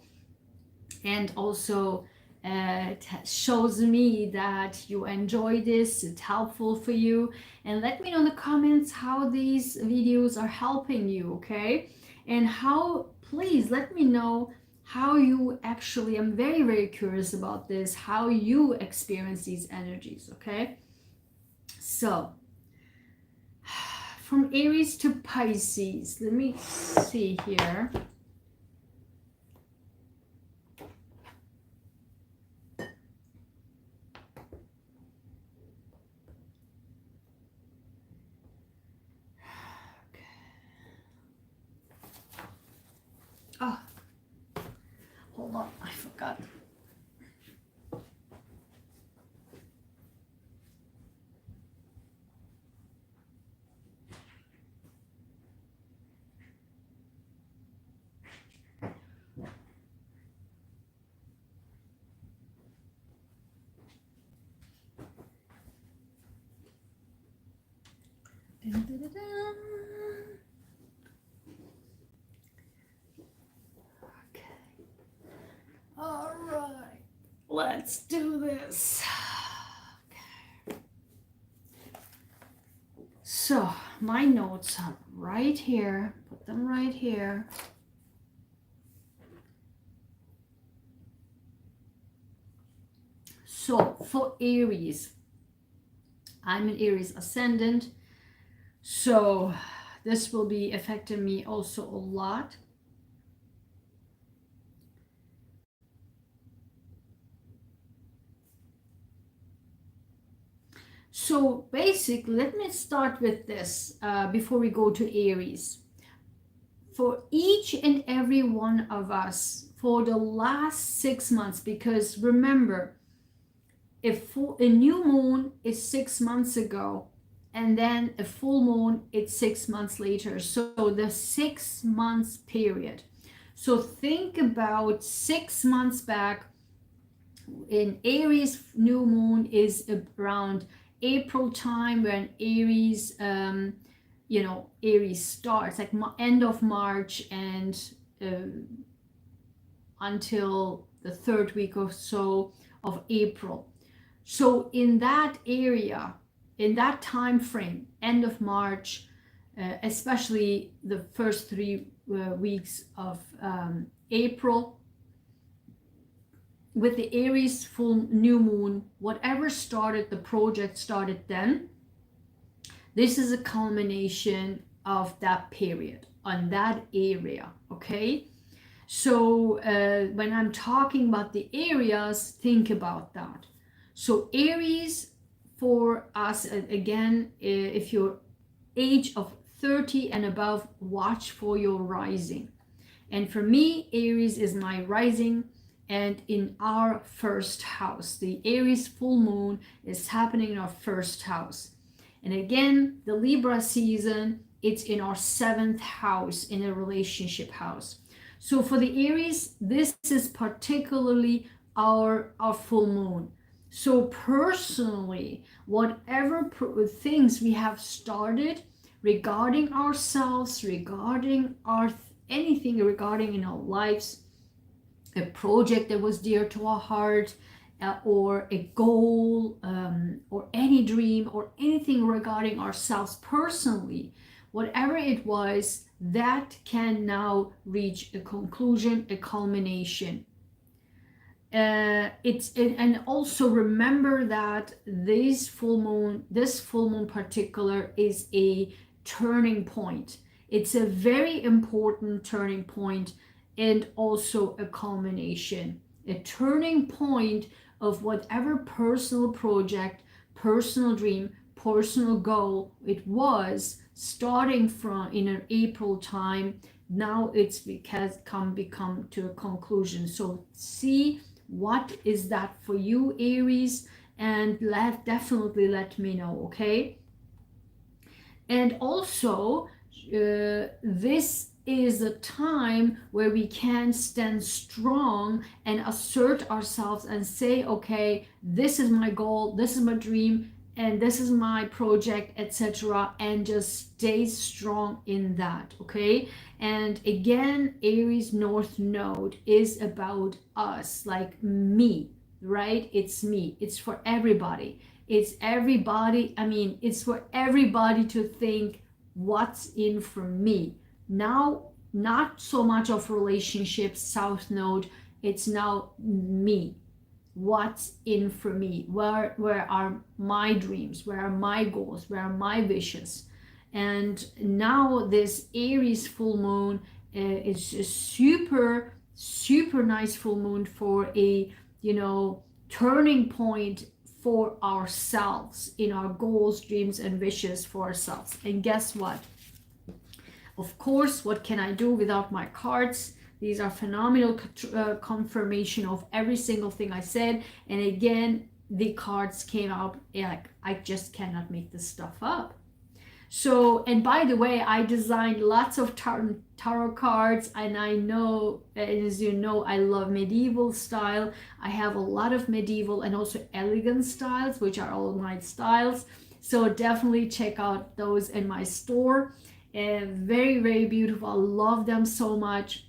and also it shows me that you enjoy this, it's helpful for you. And let me know in the comments how these videos are helping you, okay? And how, please let me know how you actually, I'm very, very curious about this, how you experience these energies, okay? So, from Aries to Pisces, let me see here. Oh, hold on, I forgot. Dun, dun, dun, dun. All right, let's do this. Okay. So my notes are right here. Put them right here. So for Aries, I'm an Aries ascendant. So this will be affecting me also a lot. So basically, let me start with this before we go to Aries. For each and every one of us, for the last 6 months, because remember, if a new moon is 6 months ago, and then a full moon, it's 6 months later. So the 6 months period. So think about 6 months back. In Aries, new moon is around April time, when Aries, Aries starts, like end of March and until the third week or so of April. So in that area, in that time frame, end of March, especially the first 3 weeks of April, with the Aries full new moon, whatever started, the project started then, this is a culmination of that period on that area, okay? So when I'm talking about the areas, think about that. So Aries, for us, again, if you're age of 30 and above, watch for your rising. And for me, Aries is my rising, and in our first house. The Aries full moon is happening in our first house. And again, the Libra season, it's in our 7th house, in a relationship house. So for the Aries, this is particularly our full moon. So personally, whatever things we have started regarding ourselves, regarding anything regarding in our lives, a project that was dear to our heart, or a goal, or any dream, or anything regarding ourselves personally, whatever it was, that can now reach a conclusion, a culmination. And also remember that this full moon particular is a turning point. It's a very important turning point, and also a culmination, a turning point of whatever personal project, personal dream, personal goal. It was starting from in an April time. Now it's because become to a conclusion. So see what is that for you, Aries, and definitely let me know, okay? And also, this is a time where we can stand strong and assert ourselves and say, okay, this is my goal, this is my dream, and this is my project, etc., and just stay strong in that, okay? And again, Aries North Node is about us, like me, right? It's me, it's for everybody. It's everybody, I mean, it's for everybody to think what's in for me. Now, not so much of relationships, South Node, it's now me. What's in for me? Where are my dreams? Where are my goals? Where are my wishes? And now this Aries full moon is a super, super nice full moon for a, turning point for ourselves in our goals, dreams, and wishes for ourselves. And guess what? Of course, what can I do without my cards? These are phenomenal confirmation of every single thing I said. And again, the cards came out like I just cannot make this stuff up. So, and by the way, I designed lots of tarot cards, and I know, as you know, I love medieval style. I have a lot of medieval and also elegant styles, which are all my styles. So definitely check out those in my store. Very, very beautiful. I love them so much.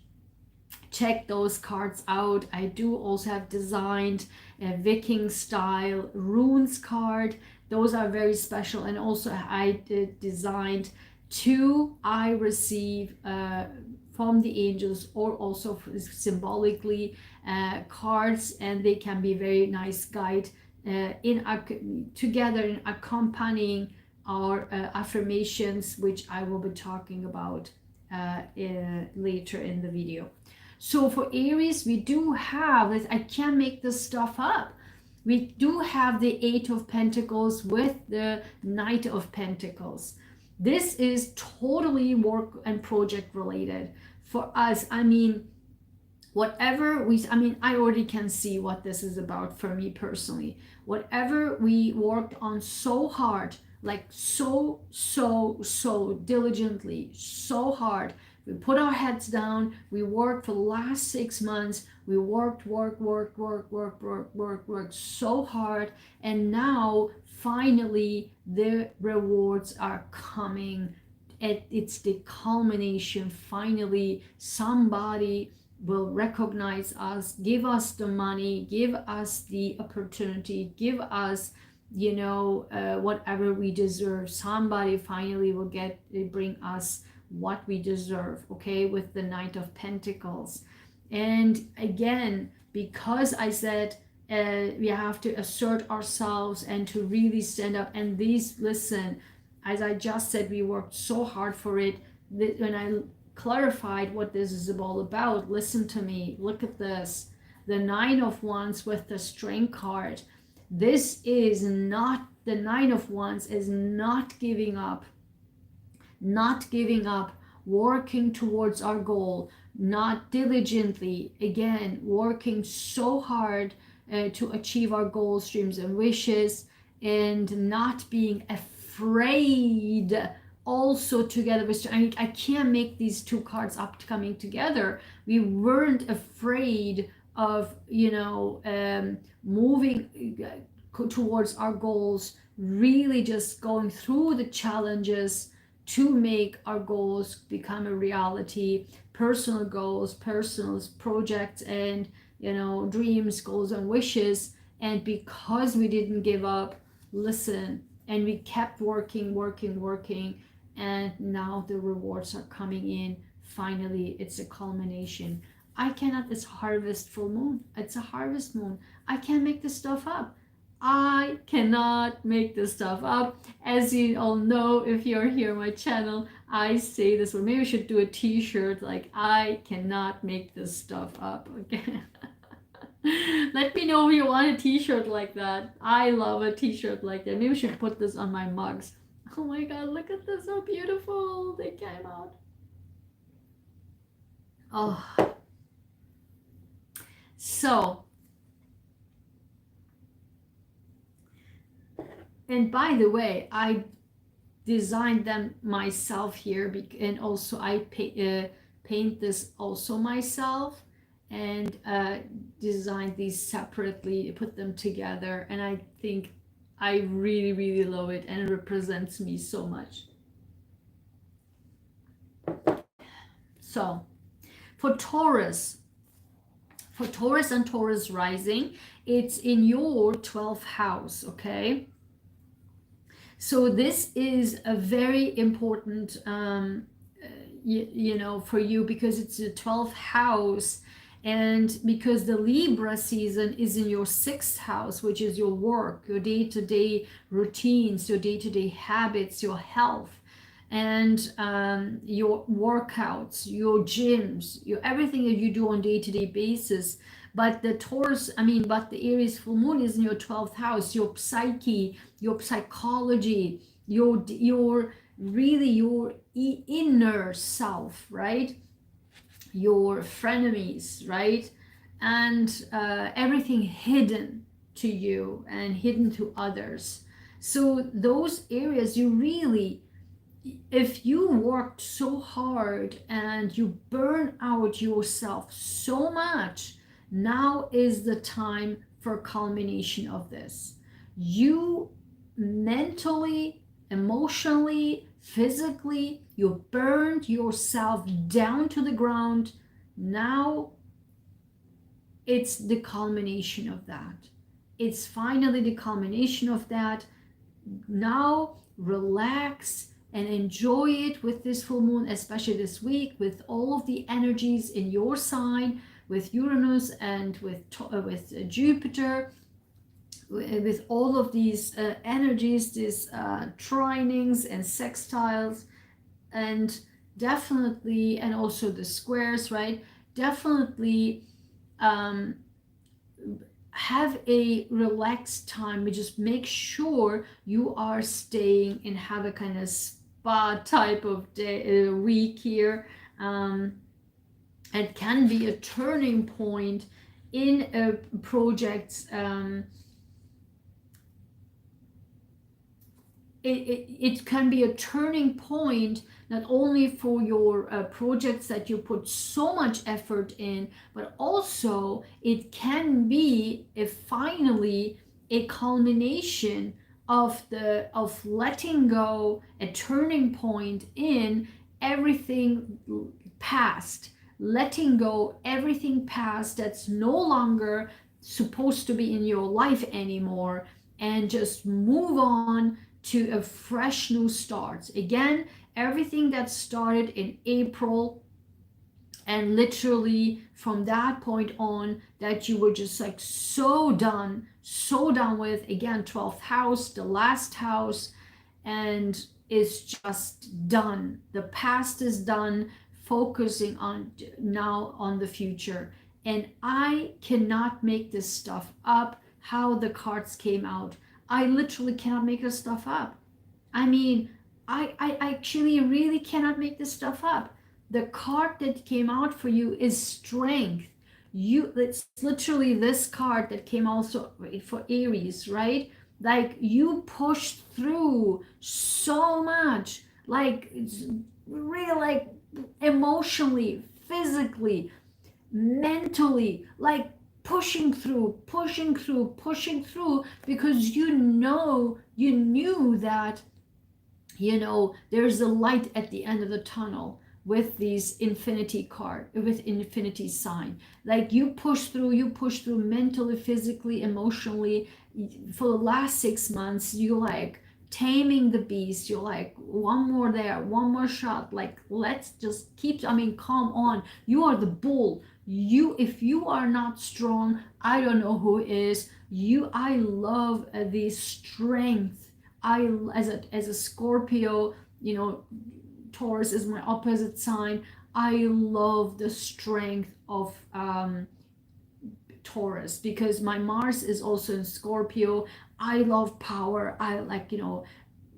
Check those cards out. I do also have designed a Viking style runes card. Those are very special. And also I designed two I receive from the angels, or also symbolically cards, and they can be very nice guide together in accompanying our affirmations, which I will be talking about later in the video. So for Aries, we do have this, I can't make this stuff up. We do have the Eight of Pentacles with the Knight of Pentacles. This is totally work and project related for us. I mean, I already can see what this is about for me personally. Whatever we worked on so hard, like so diligently, so hard. We put our heads down. We worked for the last 6 months. We worked so hard. And now finally the rewards are coming. It's the culmination. Finally, somebody will recognize us, give us the money, give us the opportunity, give us whatever we deserve. Somebody finally will bring us what we deserve, okay, with the Knight of Pentacles. And again, because I said we have to assert ourselves and to really stand up, and listen, as I just said, we worked so hard for it. When I clarified what this is all about, listen to me, look at this, the Nine of Wands with the Strength card. This is not, the Nine of Wands is not giving up, working towards our goal, not diligently, again, working so hard to achieve our goals, dreams, and wishes, and not being afraid also together with, I can't make these two cards up coming together. We weren't afraid of, moving towards our goals, really just going through the challenges to make our goals become a reality, personal goals, personal projects, and dreams, goals, and wishes. And because we didn't give up, listen, and we kept working, and now the rewards are coming in. Finally, it's a culmination. It's harvest full moon. It's a harvest moon. I can't make this stuff up. I cannot make this stuff up. As you all know, if you're here on my channel, I say this, or maybe I should do a t-shirt like, I cannot make this stuff up. Okay. Let me know if you want a t-shirt like that. I love a t-shirt like that. Maybe we should put this on my mugs. Oh my god, look at this, so beautiful. They came out. Oh. So, and by the way, I designed them myself here, and also I paint this also myself, and designed these separately, put them together, and I think I really, really love it, and it represents me so much. So for Taurus and Taurus rising, it's in your 12th house, okay? So this is a very important, you know, for you, because it's the 12th house, and because the Libra season is in your 6th house, which is your work, your day-to-day routines, your day-to-day habits, your health, and your workouts, your gyms, your everything that you do on day-to-day basis. But the Taurus, but the Aries full moon is in your 12th house, your psyche, your psychology, your really your inner self, right? Your frenemies, right? And everything hidden to you and hidden to others. So those areas, you really, if you worked so hard and you burn out yourself so much, now is the time for culmination of this. You mentally, emotionally, physically, you burned yourself down to the ground. Now it's the culmination of that. It's finally the culmination of that. Now relax and enjoy it with this full moon, especially this week, with all of the energies in your sign, with Uranus and with Jupiter, with all of these energies, these trinings and sextiles, and definitely, and also the squares, right? Definitely have a relaxed time, but just make sure you are staying and have a kind of spa type of day, week here. It can be a turning point in projects. It can be a turning point not only for your projects that you put so much effort in, but also it can be finally a culmination of letting go, a turning point in everything past, letting go everything past that's no longer supposed to be in your life anymore, and just move on to a fresh new start. Again, everything that started in April, and literally from that point on, that you were just like so done with, again, 12th house, the last house, and it's just done. The past is done, focusing on now on the future. And I cannot make this stuff up, how the cards came out. I literally cannot make this stuff up. I actually really cannot make this stuff up. The card that came out for you is strength. It's literally this card that came also for Aries, right? Like, you pushed through so much, like really, like emotionally, physically, mentally, like pushing through, because you knew that, there's a light at the end of the tunnel with these infinity card, with infinity sign. Like, you push through mentally, physically, emotionally. For the last 6 months, you like taming the beast. You're like, one more there, one more shot, like, let's just keep, come on, you are the bull. If you are not strong, I don't know who is. I love the strength. As a Scorpio, Taurus is my opposite sign. I love the strength of Taurus, because my Mars is also in Scorpio. I love power. I like,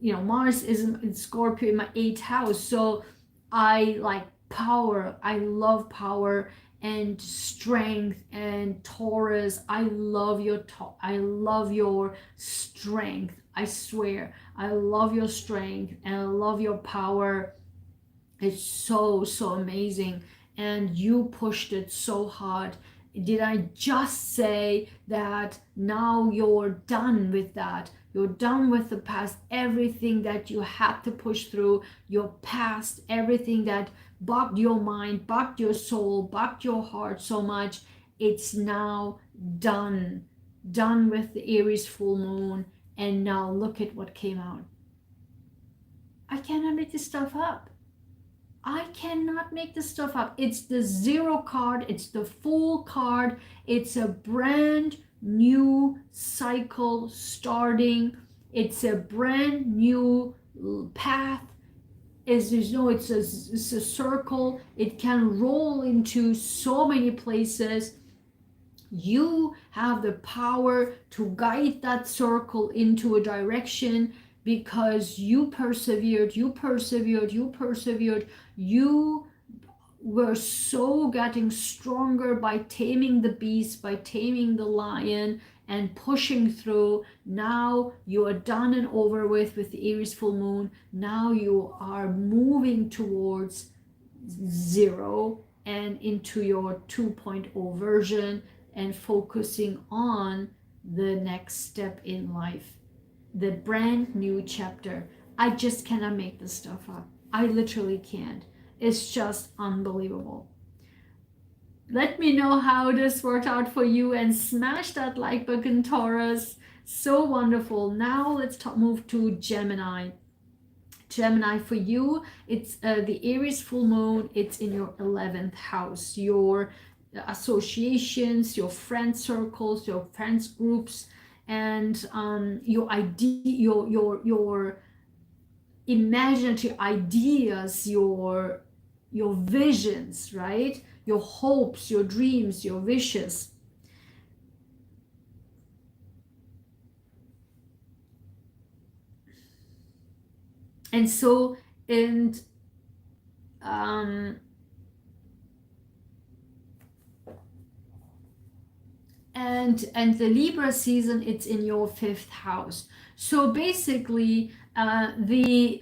Mars is in Scorpio in my 8th house. So I like power. I love power and strength. And Taurus, I love your strength. I swear, I love your strength and I love your power. It's so, so amazing. And you pushed it so hard. Did I just say that now you're done with that? You're done with the past, everything that you had to push through, your past, everything that bugged your mind, bugged your soul, bugged your heart so much. It's now done. Done with the Aries full moon. And now look at what came out. I cannot make this stuff up. I cannot make this stuff up. It's the zero card. It's the full card. It's a brand new cycle starting. It's a brand new path. It's a circle. It can roll into so many places. You have the power to guide that circle into a direction, because you persevered, you were so getting stronger by taming the beast, by taming the lion and pushing through. Now you are done and over with the Aries full moon. Now you are moving towards zero and into your 2.0 version and focusing on the next step in life. The brand new chapter. I just cannot make this stuff up. I literally can't. It's just unbelievable. Let me know how this worked out for you and smash that like button, Taurus. So wonderful. Now let's move to Gemini. Gemini, for you, it's the Aries full moon. It's in your 11th house. Your associations, your friend circles, your friends groups, and your imaginative ideas, your visions, right? Your hopes, your dreams, your wishes. And so, and the Libra season, it's in your 5th house. So basically, the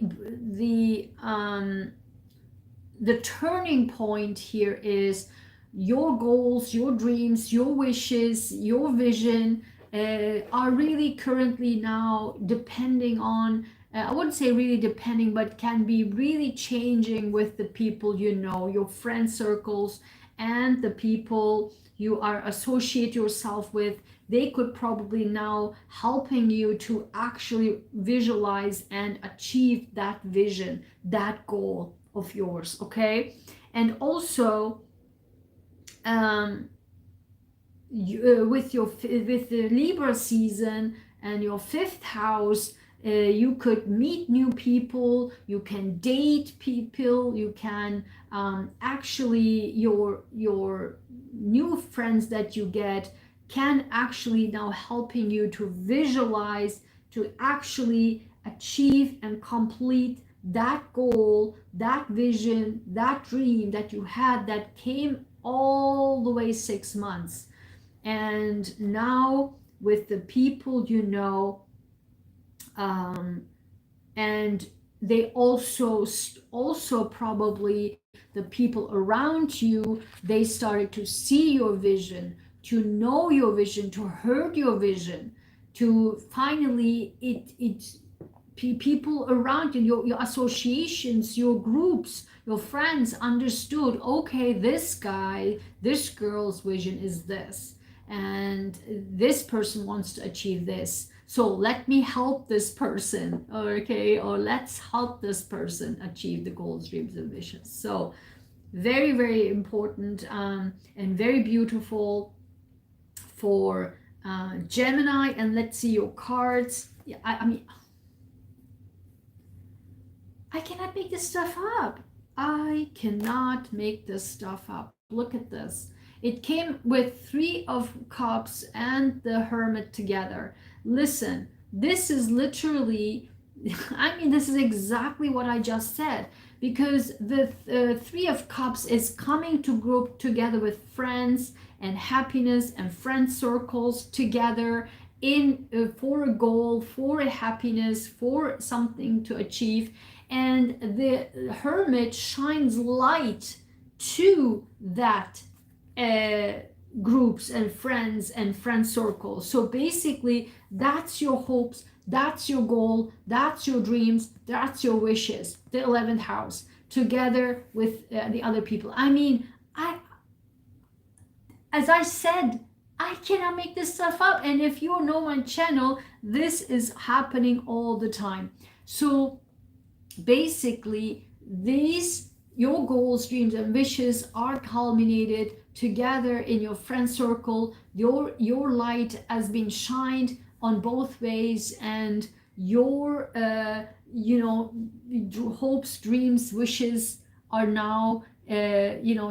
turning point here is your goals, your dreams, your wishes, your vision are really currently now depending on, I wouldn't say really depending, but can be really changing with the people you know, your friend circles and the people you are associate yourself with. They could probably now helping you to actually visualize and achieve that vision, that goal of yours, okay? And also with the Libra season and your 5th house, you could meet new people, you can date people, you can actually your new friends that you get can actually now helping you to visualize, to actually achieve and complete that goal, that vision, that dream that you had that came all the way 6 months. And now with the people you know, and they also probably the people around you, they started to see your vision, to know your vision, to heard your vision, to finally people around you, your associations, your groups, your friends understood, okay, this girl's vision is this, and this person wants to achieve this. So let me help this person, okay? Or let's help this person achieve the goals, dreams, and visions. So very, very important and very beautiful for Gemini. And let's see your cards. Yeah, I mean, I cannot make this stuff up. I cannot make this stuff up. Look at this. It came with Three of Cups and the Hermit together. Listen, this is literally, I mean, this is exactly what I just said, because the Three of Cups is coming to group together with friends and happiness and friend circles together in for a goal, for a happiness, for something to achieve. And the Hermit shines light to that groups and friend circles. So basically, that's your hopes, that's your goal, that's your dreams, that's your wishes. The 11th house together with the other people. I mean, as I said, I cannot make this stuff up. And if you know my channel, this is happening all the time. So basically, your goals, dreams, and wishes are culminated together in your friend circle. Your light has been shined on both ways, and your hopes, dreams, wishes are now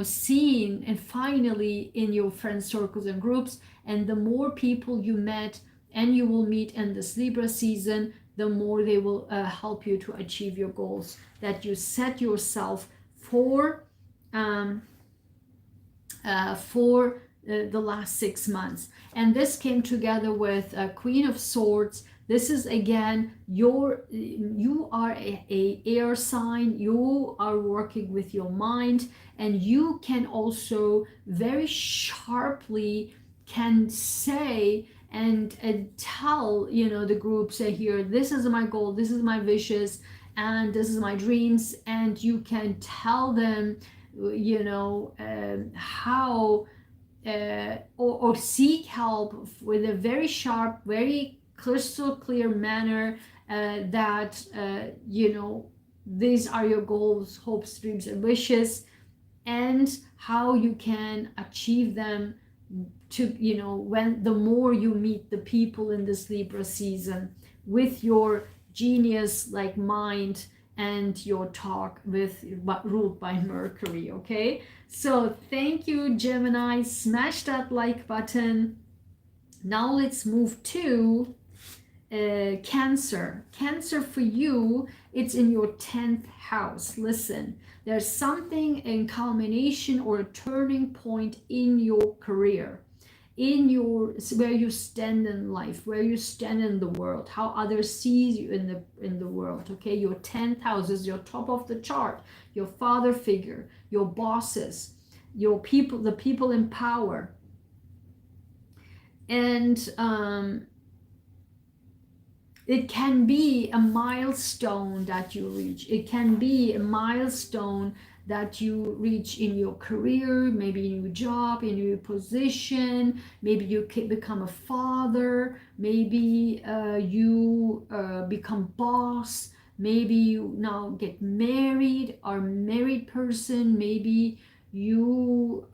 seen and finally in your friend circles and groups. And the more people you met and you will meet in this Libra season, the more they will help you to achieve your goals that you set yourself for the last 6 months. And this came together with Queen of Swords. This is again you are a air sign. You are working with your mind, and you can also very sharply can say and tell the groups here, this is my goal, this is my wishes, and this is my dreams. And you can tell them how or seek help with a very sharp, very crystal clear manner that these are your goals, hopes, dreams, and wishes, and how you can achieve them to when the more you meet the people in this Libra season with your genius like mind and your talk ruled by Mercury. Okay, so thank you, Gemini. Smash that like button. Now let's move to Cancer. Cancer, for you, it's in your 10th house. Listen, there's something in culmination or a turning point in your career, in where you stand in life, where you stand in the world, how others see you in the world. Okay, your 10th house is your top of the chart, your father figure, your bosses, your people, the people in power. And it can be a milestone that you reach. It can be a milestone that you reach in your career, maybe a new job, a new position, maybe you can become a father, maybe you become boss, maybe you now get married, or married person, maybe you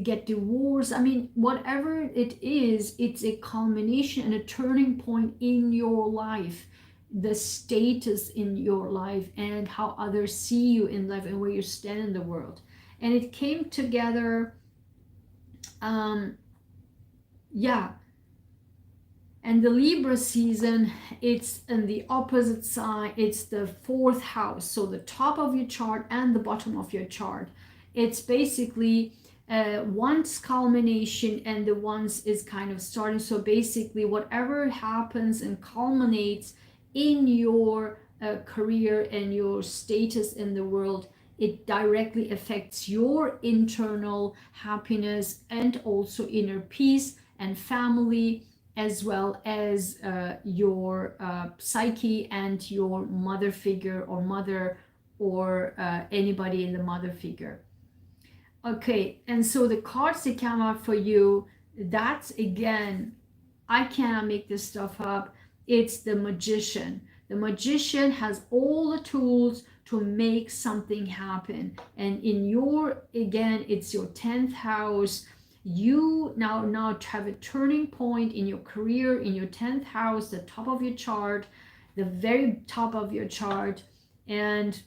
get divorced. I mean, whatever it is, it's a culmination and a turning point in your life, the status in your life, and how others see you in life, and where you stand in the world. And it came together, yeah. And the Libra season, it's in the opposite side. It's the 4th house, so the top of your chart and the bottom of your chart. It's basically one's culmination and the one's is kind of starting. So basically, whatever happens and culminates in your career and your status in the world, it directly affects your internal happiness and also inner peace and family, as well as your psyche and your mother figure or mother, or anybody in the mother figure. Okay, and so the cards that come out for you, that's again, I cannot make this stuff up. It's the Magician. The Magician has all the tools to make something happen. And in your, again, it's your 10th house. You now have a turning point in your career, in your 10th house, the top of your chart, the very top of your chart. And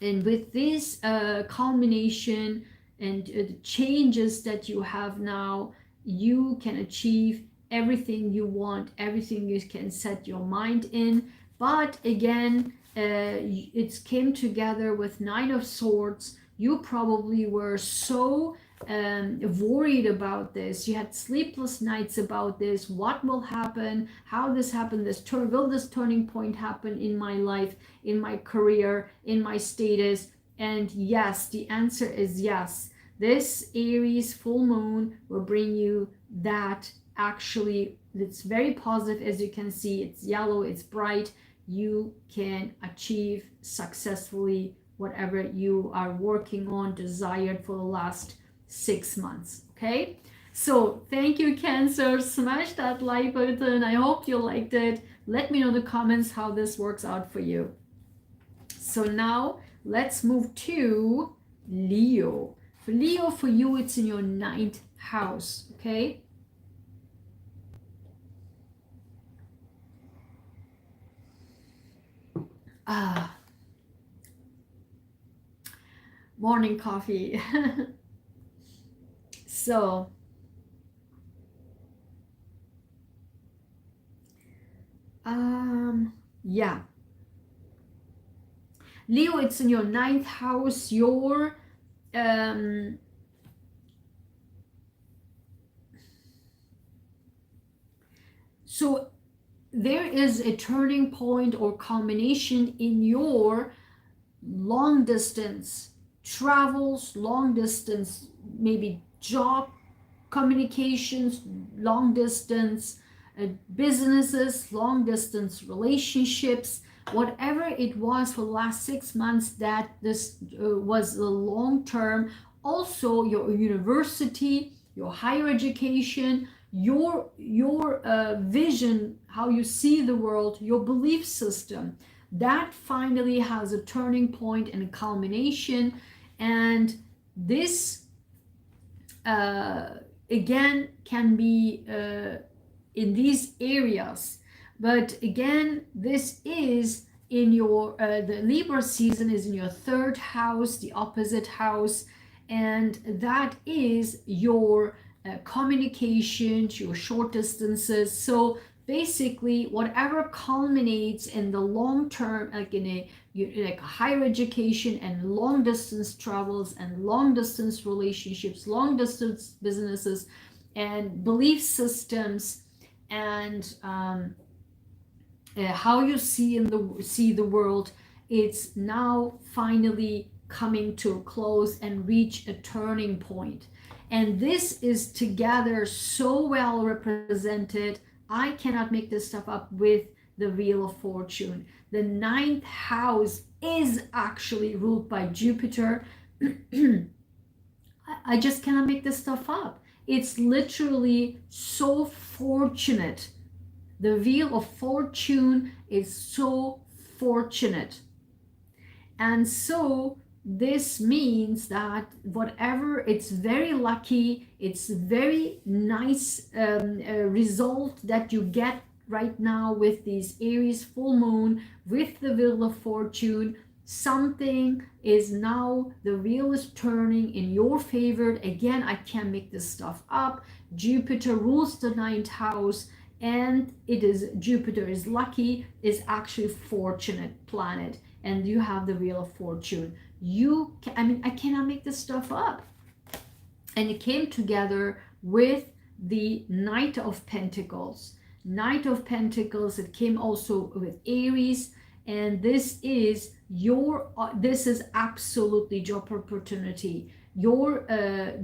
with this culmination, and the changes that you have now, you can achieve everything you want, everything you can set your mind in. But again, it came together with Nine of Swords. You probably were so worried about this. You had sleepless nights about this. What will happen? How this happened? Will this turning point happen in my life, in my career, in my status? And yes, the answer is yes. This Aries full moon will bring you that. Actually, it's very positive. As you can see, it's yellow, it's bright. You can achieve successfully whatever you are working on, desired for the last 6 months. Okay, so thank you, Cancer. Smash that like button. I hope you liked it. Let me know in the comments how this works out for you. So now let's move to Leo. For Leo, for you, it's in your 9th house. Okay, morning coffee. So yeah, Leo, it's in your 9th house. Your so there is a turning point or culmination in your long distance travels, long distance, maybe job communications, long distance businesses, long distance relationships, whatever it was for the last 6 months, that this was the long term. Also your university, your higher education, your vision, how you see the world, your belief system, that finally has a turning point and a culmination. And this again can be in these areas, but again this is in your the Libra season is in your 3rd house, the opposite house, and that is your communications, your short distances. So basically whatever culminates in the long term, like in a like higher education and long distance travels and long distance relationships, long distance businesses and belief systems, and how you see the world, it's now finally coming to a close and reach a turning point. And this is together so well represented. I cannot make this stuff up with the Wheel of Fortune. The 9th house is actually ruled by Jupiter. I just cannot make this stuff up. It's literally so fortunate. The Wheel of Fortune is so fortunate. And so this means that whatever, it's very lucky, it's very nice result that you get right now with these Aries full moon, with the Wheel of Fortune. Something is now, the wheel is turning in your favor. Again, I can't make this stuff up. Jupiter rules the 9th house, and it is, Jupiter is lucky, is actually fortunate planet, and you have the Wheel of Fortune. I cannot make this stuff up. And it came together with the Knight of Pentacles. Knight of Pentacles, it came also with Aries, and this is your this is absolutely job opportunity, your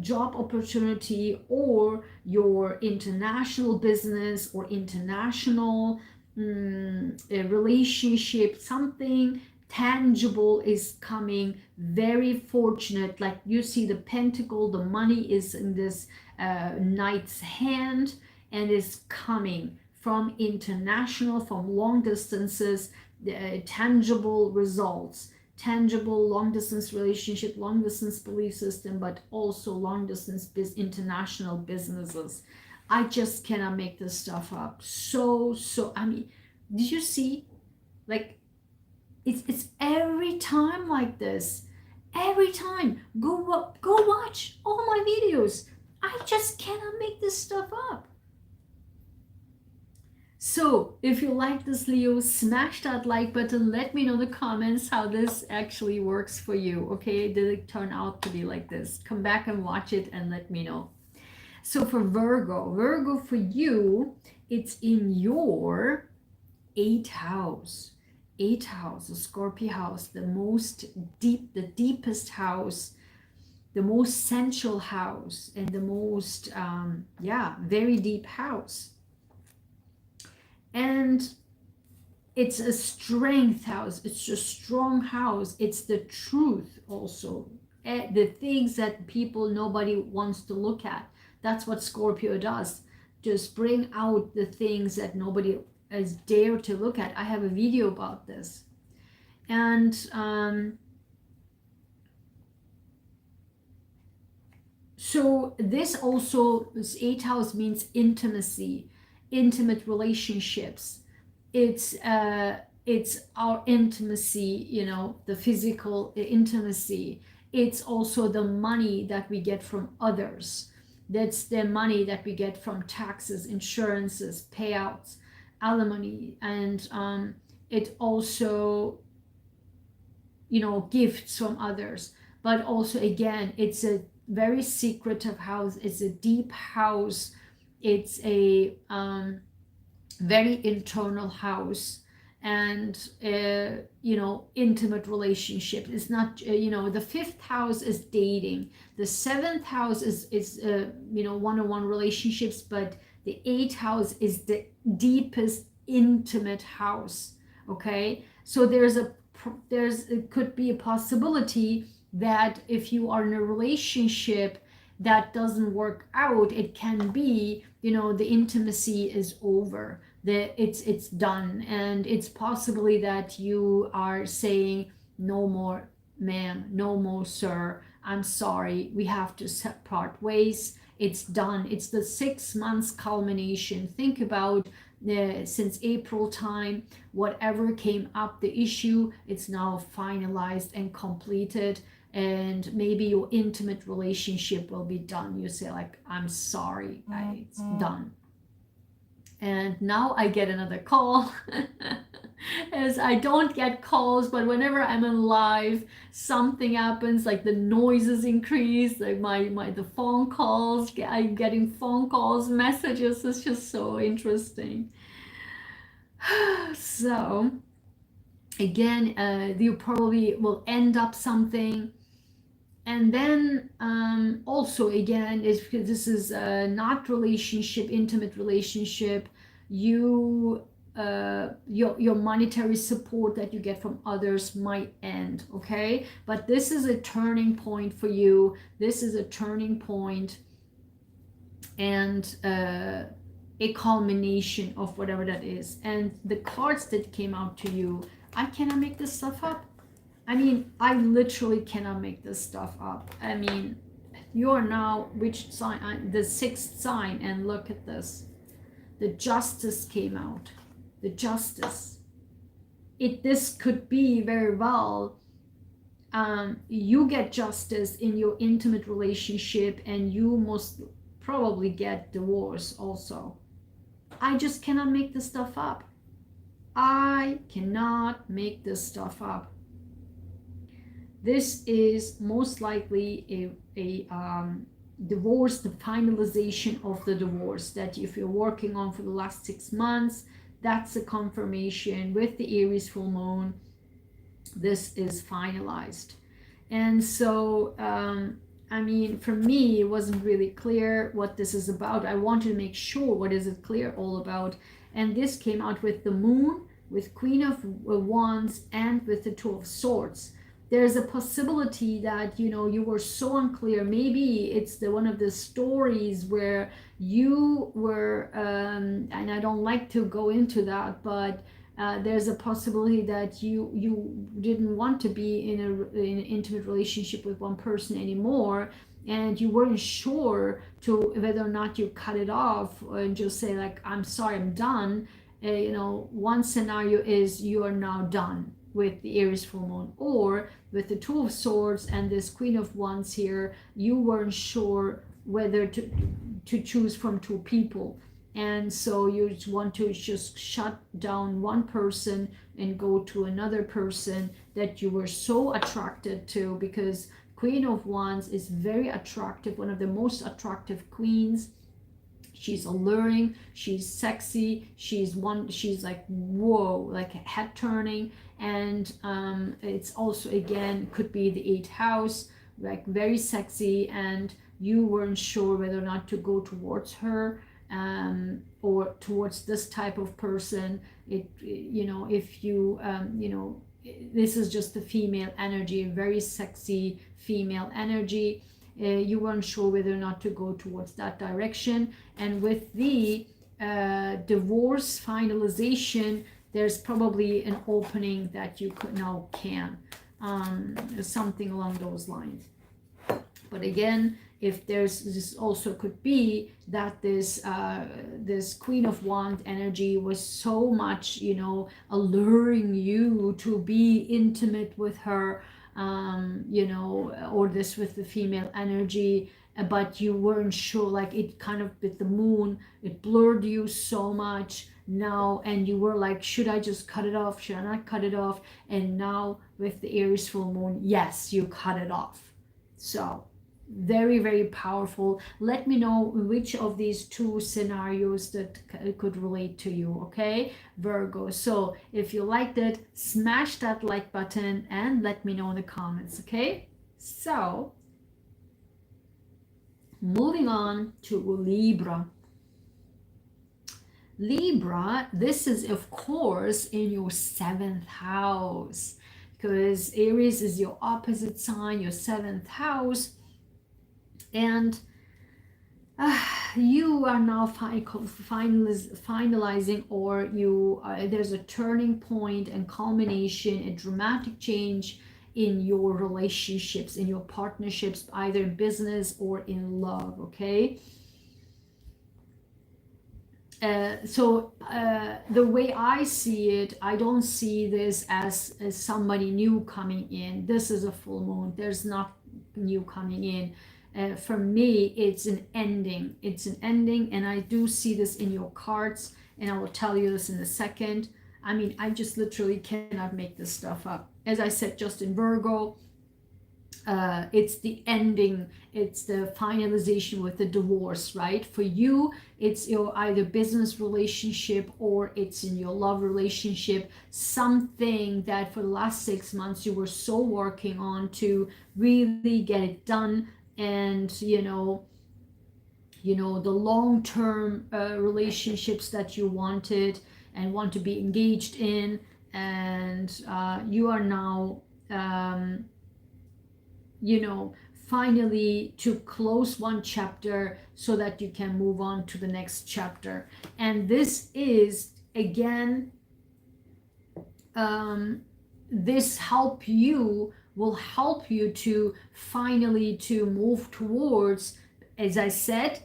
job opportunity, or your international business or international relationship. Something tangible is coming, very fortunate. Like you see the pentacle, the money is in this knight's hand and is coming from international, from long distances, tangible results, tangible long distance relationship, long distance belief system, but also long distance international businesses. I just cannot make this stuff up. So I mean, did you see, like, it's every time like this. Every time, go watch all my videos. I just cannot make this stuff up. So if you like this, Leo, smash that like button. Let me know in the comments how this actually works for you. Okay, did it turn out to be like this? Come back and watch it and let me know. So for Virgo for you, it's in your 8th house. 8th house, the Scorpio house, the deepest house, the most sensual house, and the most, very deep house. And it's a strength house. It's a strong house. It's the truth also. The things that nobody wants to look at. That's what Scorpio does. Just bring out the things that nobody has dared to look at. I have a video about this. And so this also, this 8th house means intimacy, intimate relationships. It's our intimacy, you know, the physical intimacy. It's also the money that we get from others. That's the money that we get from taxes, insurances, payouts, alimony, and it also, you know, gifts from others. But also, again, it's a very secretive house. It's a deep house. It's a very internal house, and you know, intimate relationship. It's not, you know, the 5th house is dating, the 7th house is you know, one-on-one relationships, but the 8th house is the deepest intimate house. Okay, so it could be a possibility that if you are in a relationship that doesn't work out, it can be, you know, the intimacy is over, it's done, and it's possibly that you are saying, no more ma'am, no more sir, I'm sorry, we have to part ways, it's done. It's the 6 months culmination. Think about since April time, whatever came up, the issue, it's now finalized and completed, and maybe your intimate relationship will be done. You say like, I'm sorry, it's done. And now I get another call. As I don't get calls, but whenever I'm in live, something happens, like the noises increase, like the phone calls, I'm getting phone calls, messages. It's just so interesting. So again, you probably will end up something. And then also, again, if this is not relationship, intimate relationship, your monetary support that you get from others might end. Okay, but this is a turning point for you. This is a turning point, and a culmination of whatever that is. And the cards that came out to you, I cannot make this stuff up. I mean, I literally cannot make this stuff up. I mean, you are now, which sign? The 6th sign, and look at this. The Justice came out. The Justice. This could be very well, you get justice in your intimate relationship, and you most probably get divorce also. I just cannot make this stuff up. I cannot make this stuff up. This is most likely a divorce, the finalization of the divorce that if you're working on for the last 6 months, that's a confirmation with the Aries full moon. This is finalized. And so, I mean, for me, it wasn't really clear what this is about. I wanted to make sure what is it clear all about. And this came out with the moon, with Queen of Wands, and with the Two of Swords. There's a possibility that, you know, you were so unclear. Maybe it's one of the stories where you were, and I don't like to go into that, but there's a possibility that you didn't want to be in an intimate relationship with one person anymore, and you weren't sure to whether or not you cut it off and just say like, I'm sorry, I'm done. You know, one scenario is you are now done. with the Aries full moon, or with the Two of Swords and this Queen of Wands here, you weren't sure whether to choose from two people, and so you want to just shut down one person and go to another person that you were so attracted to, because Queen of Wands is very attractive, one of the most attractive queens. She's alluring, she's sexy, she's like whoa, like head turning. And it's also, again, could be the 8th house, like very sexy, and you weren't sure whether or not to go towards her or towards this type of person. If you this is just the female energy, very sexy female energy. You weren't sure whether or not to go towards that direction. And with the divorce finalization, there's probably an opening that you can something along those lines. But again, if this also could be that this Queen of Wands energy was so much alluring you to be intimate with her, or this with the female energy, but you weren't sure, like it kind of, with the moon, it blurred you so much now, and you were like, should I just cut it off, should I not cut it off? And now with the Aries full moon, yes, you cut it off. So very, very powerful. Let me know which of these two scenarios that could relate to you, okay, Virgo? So if you liked it, smash that like button and let me know in the comments, okay? So moving on to Libra. Libra, this is of course in your 7th house, because Aries is your opposite sign, your 7th house. And you are now finalizing, or there's a turning point and culmination, a dramatic change in your relationships, in your partnerships, either in business or in love, okay? So the way I see it, I don't see this as somebody new coming in. This is a full moon. There's not new coming in. For me, it's an ending. It's an ending, and I do see this in your cards, and I will tell you this in a second. I mean, I just literally cannot make this stuff up. As I said, just in Virgo, it's the ending, it's the finalization with the divorce, right? For you, it's your either business relationship or it's in your love relationship, something that for the last 6 months you were so working on to really get it done. And the long-term relationships that you wanted and want to be engaged in, and you are now finally to close one chapter so that you can move on to the next chapter. And this is, again, this will help you to finally to move towards, as I said,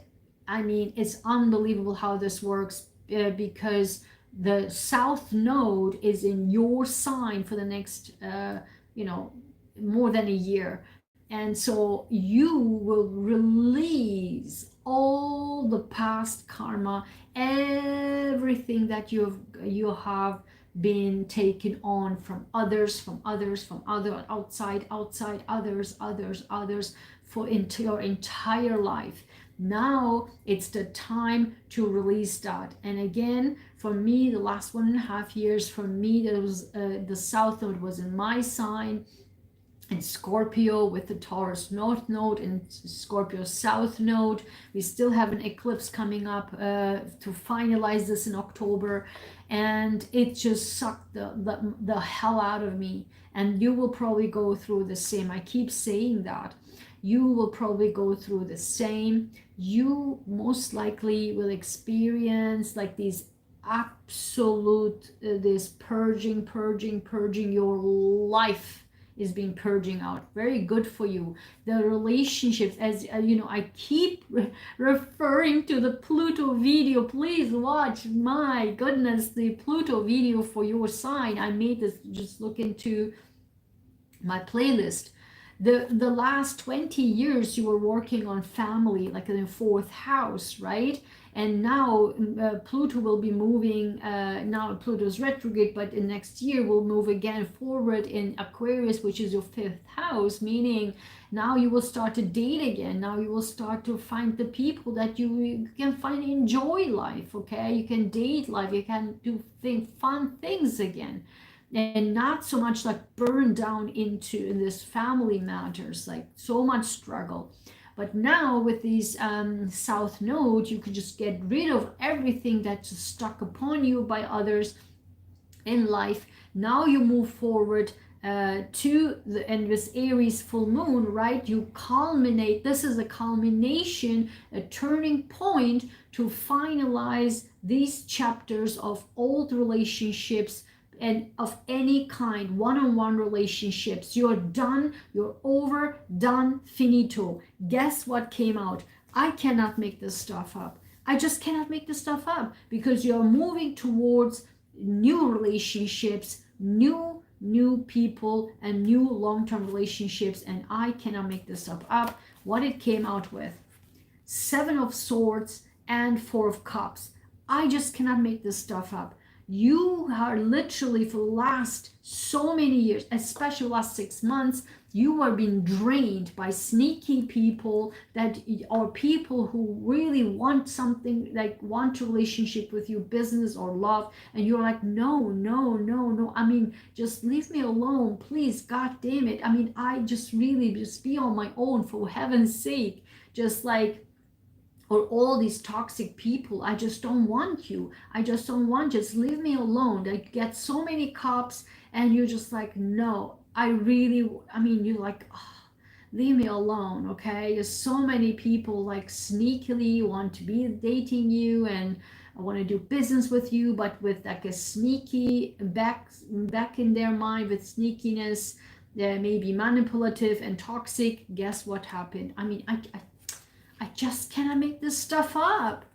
I mean, it's unbelievable how this works, because the South Node is in your sign for the next more than a year. And so you will release all the past karma, everything that you have been taken on from others, outside, others for into your entire life. Now it's the time to release that. And again, for me, the last 1.5 years, for me, there was the South Node was in my sign, and Scorpio with the Taurus North Node and Scorpio South Node. We still have an eclipse coming up to finalize this in October, and it just sucked the hell out of me. And you will probably go through the same. I keep saying that. You will probably go through the same. You most likely will experience like these absolute, this purging your life is being purging out. Very good for you. The relationships, as you know, I keep referring to the Pluto video. Please watch, my goodness, the Pluto video for your sign. I made this, just look into my playlist. The last 20 years you were working on family, like in the fourth house, right? And now Pluto will be moving, now Pluto's retrograde, but in next year will move again forward in Aquarius, which is your fifth house, meaning now you will start to date again. Now you will start to find the people that you can find, enjoy life, okay? You can date life, you can do fun things again. And not so much like burn down into this family matters, like so much struggle. But now with these South Node, you can just get rid of everything that's stuck upon you by others in life. Now you move forward to the end with Aries full moon, right? You culminate. This is a culmination, a turning point to finalize these chapters of old relationships and of any kind, one-on-one relationships. You're done, you're over, done, finito. Guess what came out? I cannot make this stuff up. I just cannot make this stuff up, because you're moving towards new relationships, new people, and new long-term relationships, and I cannot make this stuff up. What it came out with: Seven of Swords and Four of Cups. I just cannot make this stuff up. You are literally, for the last so many years, especially last 6 months, you are being drained by sneaky people that are people who really want something, like want a relationship with you, business or love, and you're like, no, I mean, just leave me alone, please, god damn it. I mean, I just really just be on my own, for heaven's sake. Just like, or all these toxic people, I just don't want you. I just don't want, just leave me alone. They get so many cops, and you're just like, no, I mean, you're like, oh, leave me alone, okay? There's so many people like sneakily want to be dating you and want to do business with you, but with like a sneaky back in their mind, with sneakiness, they may be manipulative and toxic. Guess what happened? I mean, I just cannot make this stuff up.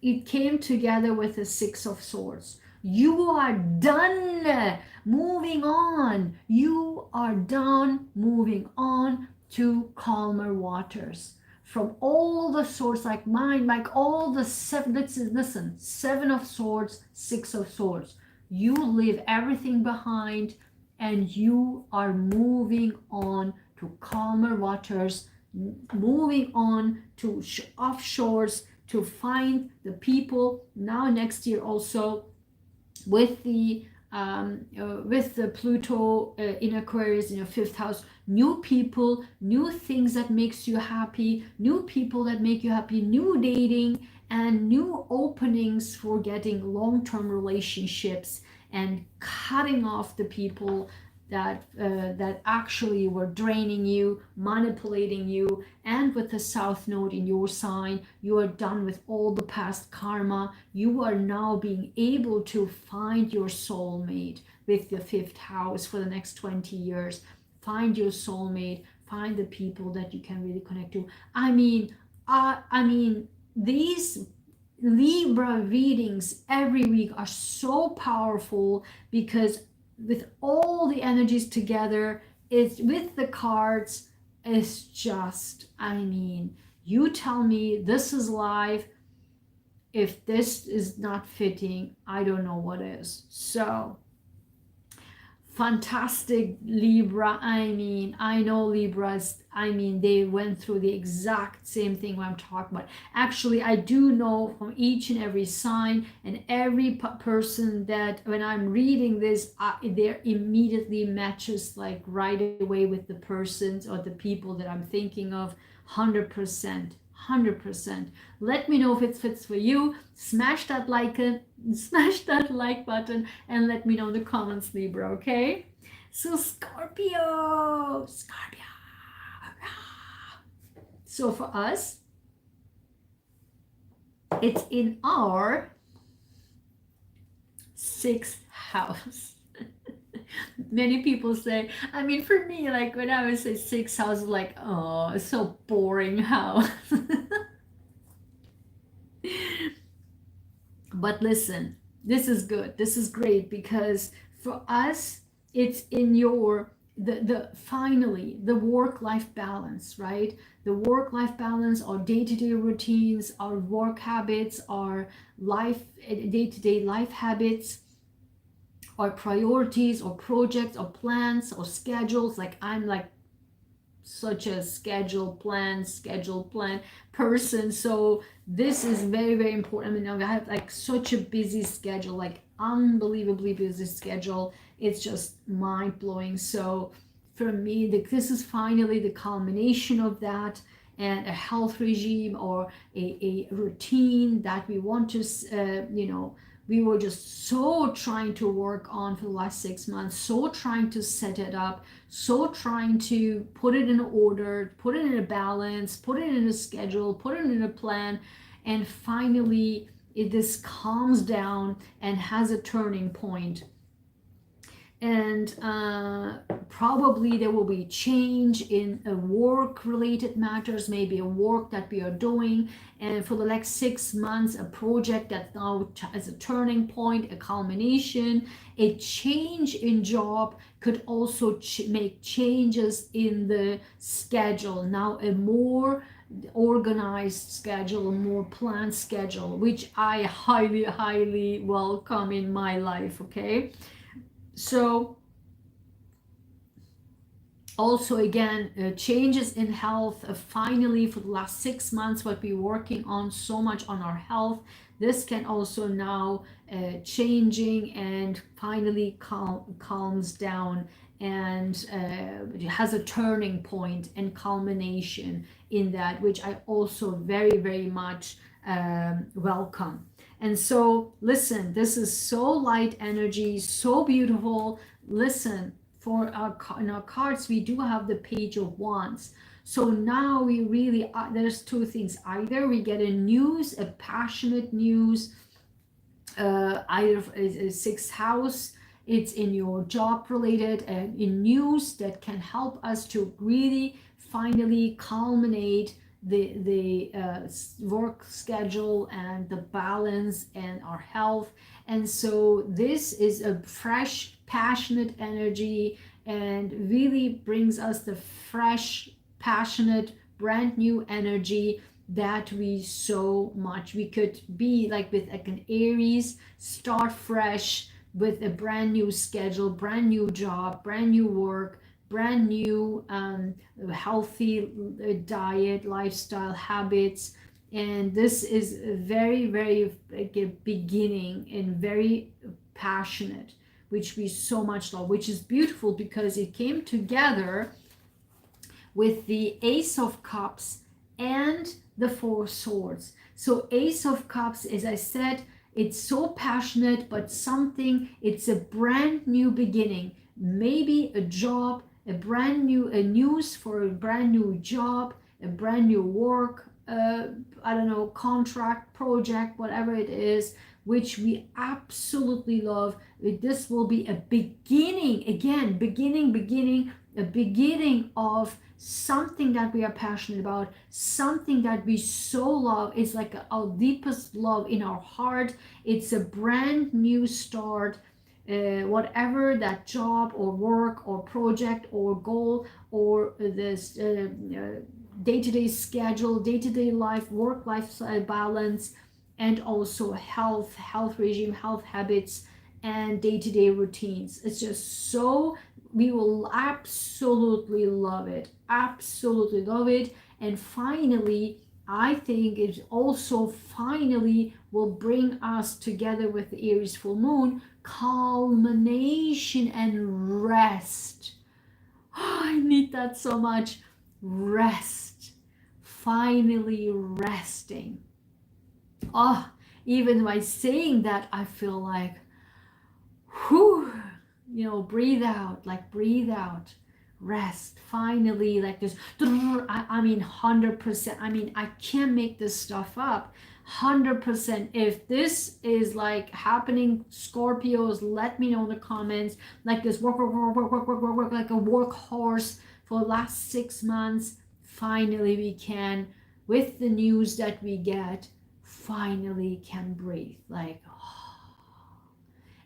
It came together with the Six of Swords. You are done moving on. You are done moving on to calmer waters. From all the swords, like mine, like all the seven, listen, Seven of Swords, Six of Swords. You leave everything behind, and you are moving on to calmer waters, moving on to offshores, to find the people. Now next year also with the Pluto in Aquarius in your fifth house, new people, new things that makes you happy, new people that make you happy, new dating, and new openings for getting long-term relationships, and cutting off the people that actually were draining you, manipulating you. And with the South Node in your sign, you are done with all the past karma. You are now being able to find your soulmate with the fifth house for the next 20 years. Find your soulmate, find the people that you can really connect to. I mean, these Libra readings every week are so powerful, because with all the energies together, it's with the cards, it's just, I mean, you tell me this is live. If this is not fitting, I don't know what is. So fantastic, Libra. I mean, I know Libras, I mean, they went through the exact same thing what I'm talking about. Actually, I do know from each and every sign and every person that when I'm reading this, there immediately matches like right away with the persons or the people that I'm thinking of. 100%. Let me know if it fits for you. Smash that like button, and let me know in the comments, Libra, okay? So Scorpio. So for us, it's in our sixth house. Many people say, I mean, for me, like when I was at sixth house, like, oh, it's so boring house. But listen, this is good. This is great because for us, it's in your the finally the work-life balance, right? The work-life balance, our day-to-day routines, our work habits, our life day-to-day life habits, our priorities or projects or plans or schedules. Like I'm like such a schedule plan person, so this is very very important. I mean, I have like such a busy schedule, like unbelievably busy schedule. It's just mind-blowing. So for me, this is finally the culmination of that, and a health regime or a routine that we want to we were just so trying to work on for the last 6 months, so trying to set it up, so trying to put it in order, put it in a balance, put it in a schedule, put it in a plan, and finally this calms down and has a turning point. And probably there will be change in work related matters, maybe a work that we are doing, and for the next 6 months a project that now has a turning point, a culmination. A change in job could also make changes in the schedule, now a more organized schedule, a more planned schedule, which I highly welcome in my life. Okay, so also again, changes in health. Finally, for the last 6 months, what we're working on so much on our health, this can also now changing and finally calms down, and it has a turning point and culmination in that, which I also very much welcome. And so listen, this is so light energy, so beautiful. Listen, for in our cards we do have the Page of Wands. So now we really there's two things: either we get a news, a passionate news, either a sixth house, it's in your job related, and in news that can help us to really finally culminate the work schedule and the balance and our health. And so this is a fresh passionate energy, and really brings us the fresh passionate brand new energy that we so much we could be like with like an Aries, start fresh with a brand new schedule, brand new job, brand new work, brand new healthy diet, lifestyle, habits. And this is very like a beginning and very passionate, which we so much love, which is beautiful because it came together with the Ace of Cups and the Four Swords. So Ace of Cups, as I said, it's so passionate, but something, it's a brand new beginning. Maybe a job, a news for a brand new job, a brand new work, I don't know, contract, project, whatever it is, which we absolutely love. This will be a beginning, again, a beginning of something that we are passionate about, something that we so love. It's like our deepest love in our heart. It's a brand new start. Whatever that job or work or project or goal or this day-to-day schedule, day-to-day life, work-life balance, and also health regime, health habits, and day-to-day routines. It's just so, we will absolutely love it, and finally I think it also finally will bring us together with the Aries full moon, culmination and rest. Oh, I need that so much. Rest, finally resting. Oh, even by saying that, I feel like, whew, breathe out, like breathe out. rest. Finally, like this, I mean 100%. I mean, I can't make this stuff up. 100%. If this is like happening, Scorpios, let me know in the comments. Like this work, like a workhorse for the last 6 months. Finally, we can, with the news that we get, finally can breathe. Like,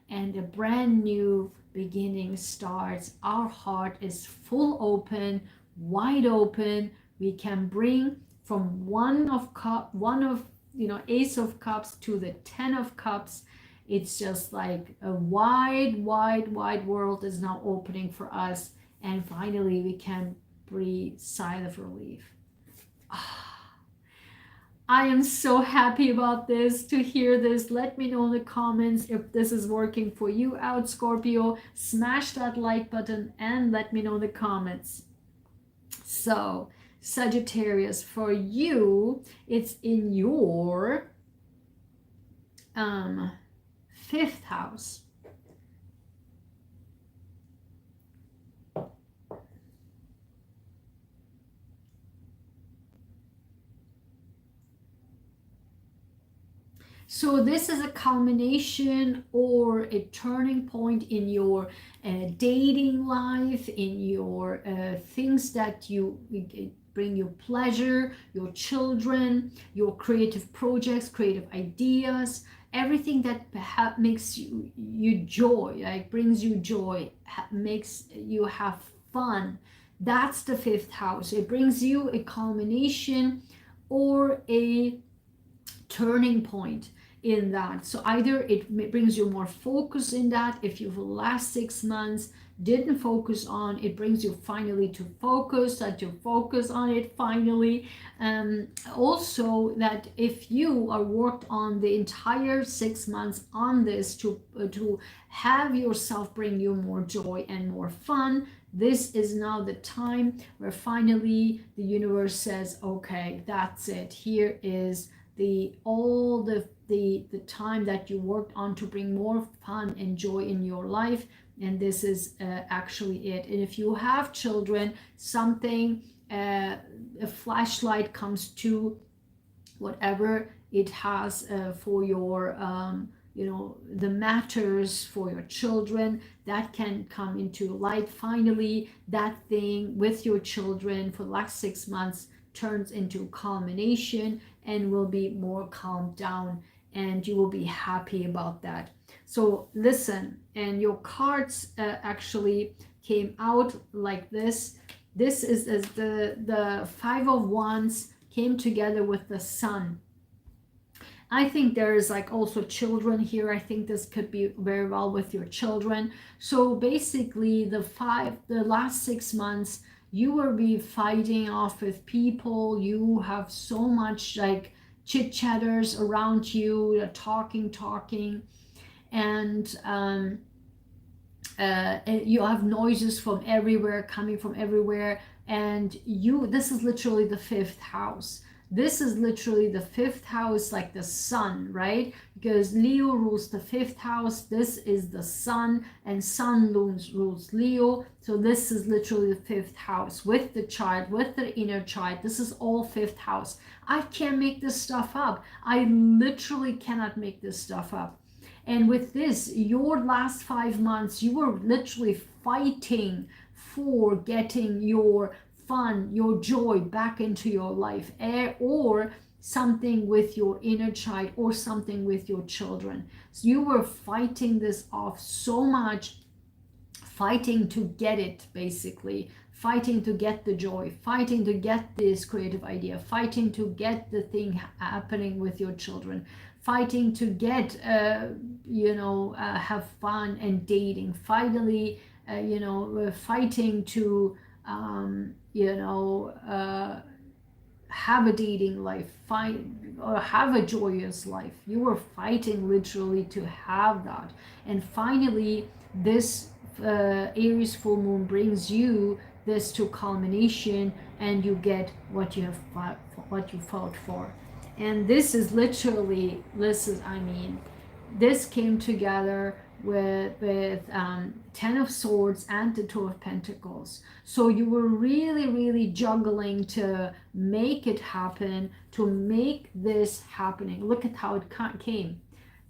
and a brand new beginning starts. Our heart is full open, wide open. We can bring from one of Ace of Cups to the 10 of Cups. It's just like a wide world is now opening for us, and finally we can breathe sigh of relief. I am so happy about this, to hear this. Let me know in the comments if this is working for you out, Scorpio. Smash that like button and let me know in the comments. So, Sagittarius, for you, it's in your 5th house. So this is a culmination or a turning point in your dating life, in your things that you bring you pleasure, your children, your creative projects, creative ideas, everything that makes you joy, like brings you joy, makes you have fun. That's the 5th house. It brings you a culmination or a turning point in that. So either it brings you more focus in that. If you for the last 6 months didn't focus on, it brings you finally to focus, that you focus on it finally. Also that if you are worked on the entire 6 months on this to have yourself bring you more joy and more fun, this is now the time where finally the universe says, okay, that's it. Here is the time that you worked on to bring more fun and joy in your life, and this is actually it. And if you have children, something a flashlight comes to whatever it has for your the matters for your children, that can come into light. Finally, that thing with your children for the last 6 months turns into culmination and will be more calmed down, and you will be happy about that. So listen, and your cards actually came out like this. This is as the 5 of Wands came together with the Sun. I think there is like also children here. I think this could be very well with your children. So basically the last 6 months, you will be fighting off with people. You have so much like chit chatters around you, talking, and you have noises from everywhere, coming from everywhere. And this is literally the 5th house. This is literally the 5th house, like the sun, right? Because Leo rules the 5th house. This is the sun, and sun rules Leo. So this is literally the 5th house with the child, with the inner child. This is all 5th house. I can't make this stuff up. I literally cannot make this stuff up. And with this, your last 5 months, you were literally fighting for getting your fun, your joy back into your life, or something with your inner child, or something with your children. So you were fighting this off so much, fighting to get it, basically fighting to get the joy, fighting to get this creative idea, fighting to get the thing happening with your children, fighting to get have fun and dating, finally fighting to have a dating life, or have a joyous life. You were fighting literally to have that. And finally, this Aries full moon brings you this to culmination, and you get what you fought for. And this is literally, this came together with Ten of Swords and the Two of Pentacles. So you were really juggling to make it happen, to make this happening. Look at how it came.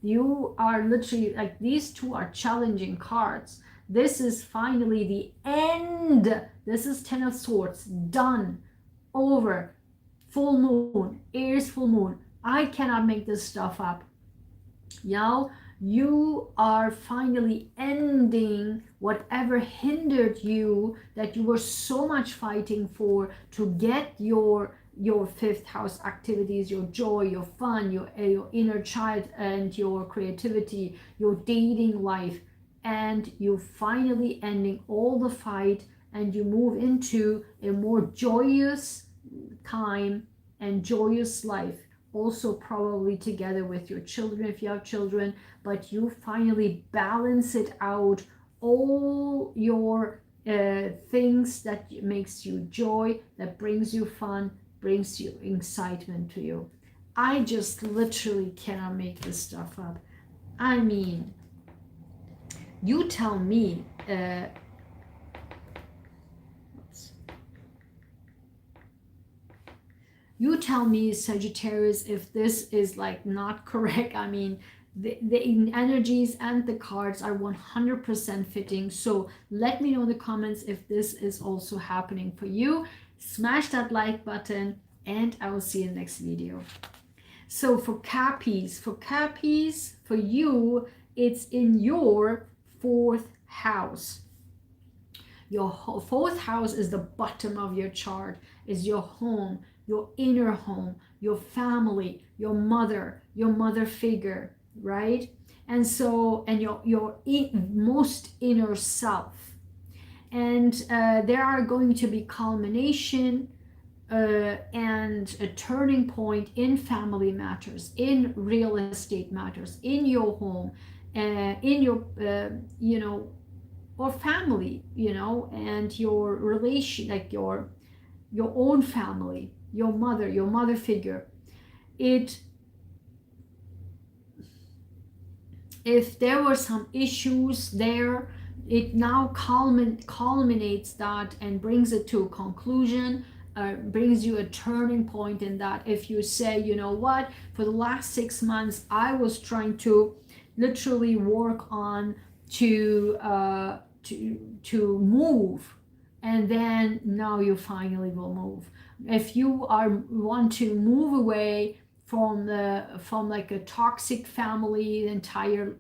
You are literally like, these two are challenging cards. This is finally the end. This is Ten of Swords, done, over, full moon, Aries full moon. I cannot make this stuff up. Y'all, you are finally ending whatever hindered you, that you were so much fighting for, to get your fifth house activities, your joy, your fun, your inner child, and your creativity, your dating life. And you finally ending all the fight, and you move into a more joyous time and joyous life, also probably together with your children if you have children. But you finally balance it out, all your things that makes you joy, that brings you fun, brings you excitement to you. I just literally cannot make this stuff up. I mean, you tell me, you tell me, Sagittarius, if this is like not correct. I mean, the energies and the cards are 100% fitting. So let me know in the comments if this is also happening for you. Smash that like button, and I will see you in the next video. So for Cappies, for you, it's in your fourth house. Your fourth house is the bottom of your chart, is your home, your inner home, your family, your mother figure, right? And so, and your most inner self. And there are going to be culmination and a turning point in family matters, in real estate matters, in your home, in your, or family, and your relation, like your own family, your mother figure. If there were some issues there, it now culminates that and brings it to a conclusion, brings you a turning point in that. If you say, you know what, for the last 6 months I was trying to literally work on to move, and then now you finally will move. If you want to move away from like a toxic family the entire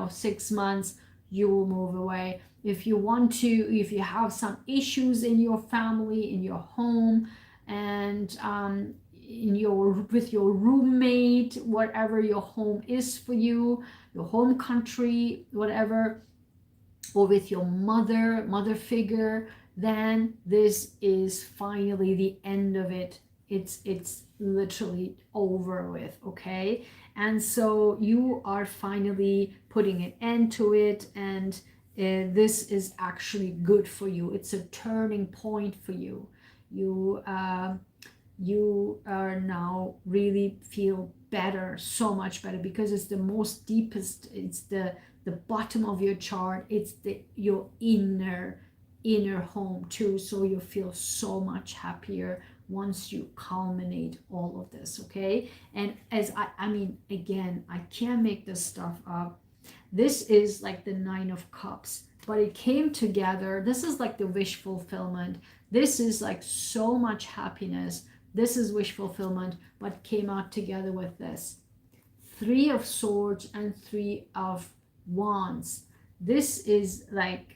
6 months, you will move away. If you have some issues in your family, in your home, and with your roommate, whatever your home is for you, your home country, whatever, or with your mother figure, then this is finally the end of it. It's literally over with, okay? And so you are finally putting an end to it, and this is actually good for you. It's a turning point for you. You are now really feel better, so much better, because it's the most deepest, it's the bottom of your chart, it's your inner home too. So you feel so much happier once you culminate all of this, okay? And as I mean, again, I can't make this stuff up. This is like the 9 of Cups, but it came together. This is like the wish fulfillment. This is like so much happiness. This is wish fulfillment, but came out together with this 3 of Swords and 3 of Wands. This is like,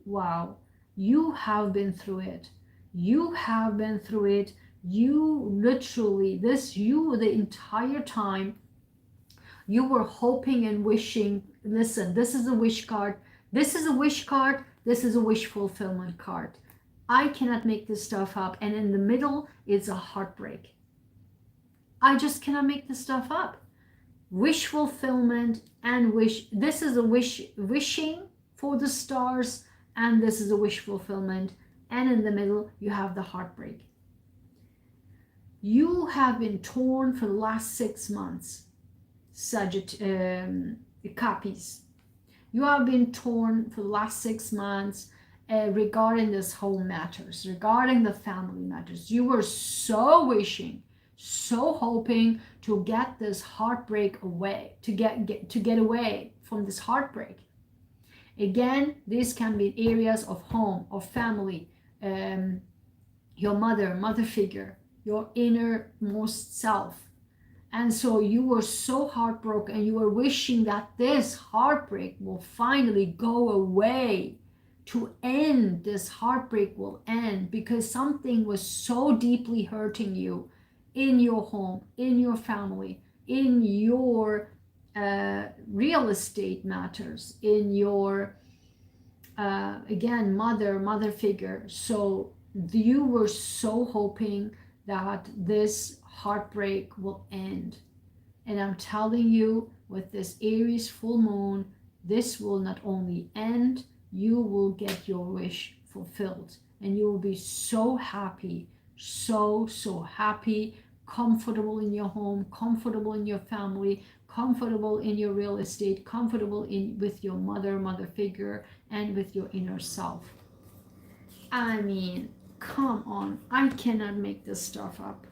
wow, you have been through it. You have been through it. You literally, the entire time, you were hoping and wishing. Listen, this is a wish card. This is a wish card. This is a wish fulfillment card. I cannot make this stuff up. And in the middle, it's a heartbreak. I just cannot make this stuff up. Wish fulfillment and wish. This is a wishing for the stars, and this is a wish fulfillment. And in the middle, you have the heartbreak. You have been torn for the last 6 months, Cappies. You have been torn for the last 6 months regarding this whole matters, regarding the family matters. You were so wishing, so hoping to get this heartbreak away, to get away from this heartbreak. Again, this can be areas of home, of family, your mother figure, your innermost self. And so you were so heartbroken and you were wishing that this heartbreak will finally go away, to end. This heartbreak will end because something was so deeply hurting you in your home, in your family, in your real estate matters, in your again mother figure. So you were so hoping that this heartbreak will end, and I'm telling you, with this Aries full moon, this will not only end, you will get your wish fulfilled, and you will be so happy, so happy, comfortable in your home, comfortable in your family, comfortable in your real estate, comfortable with your mother figure, and with your inner self. I mean, come on, I cannot make this stuff up.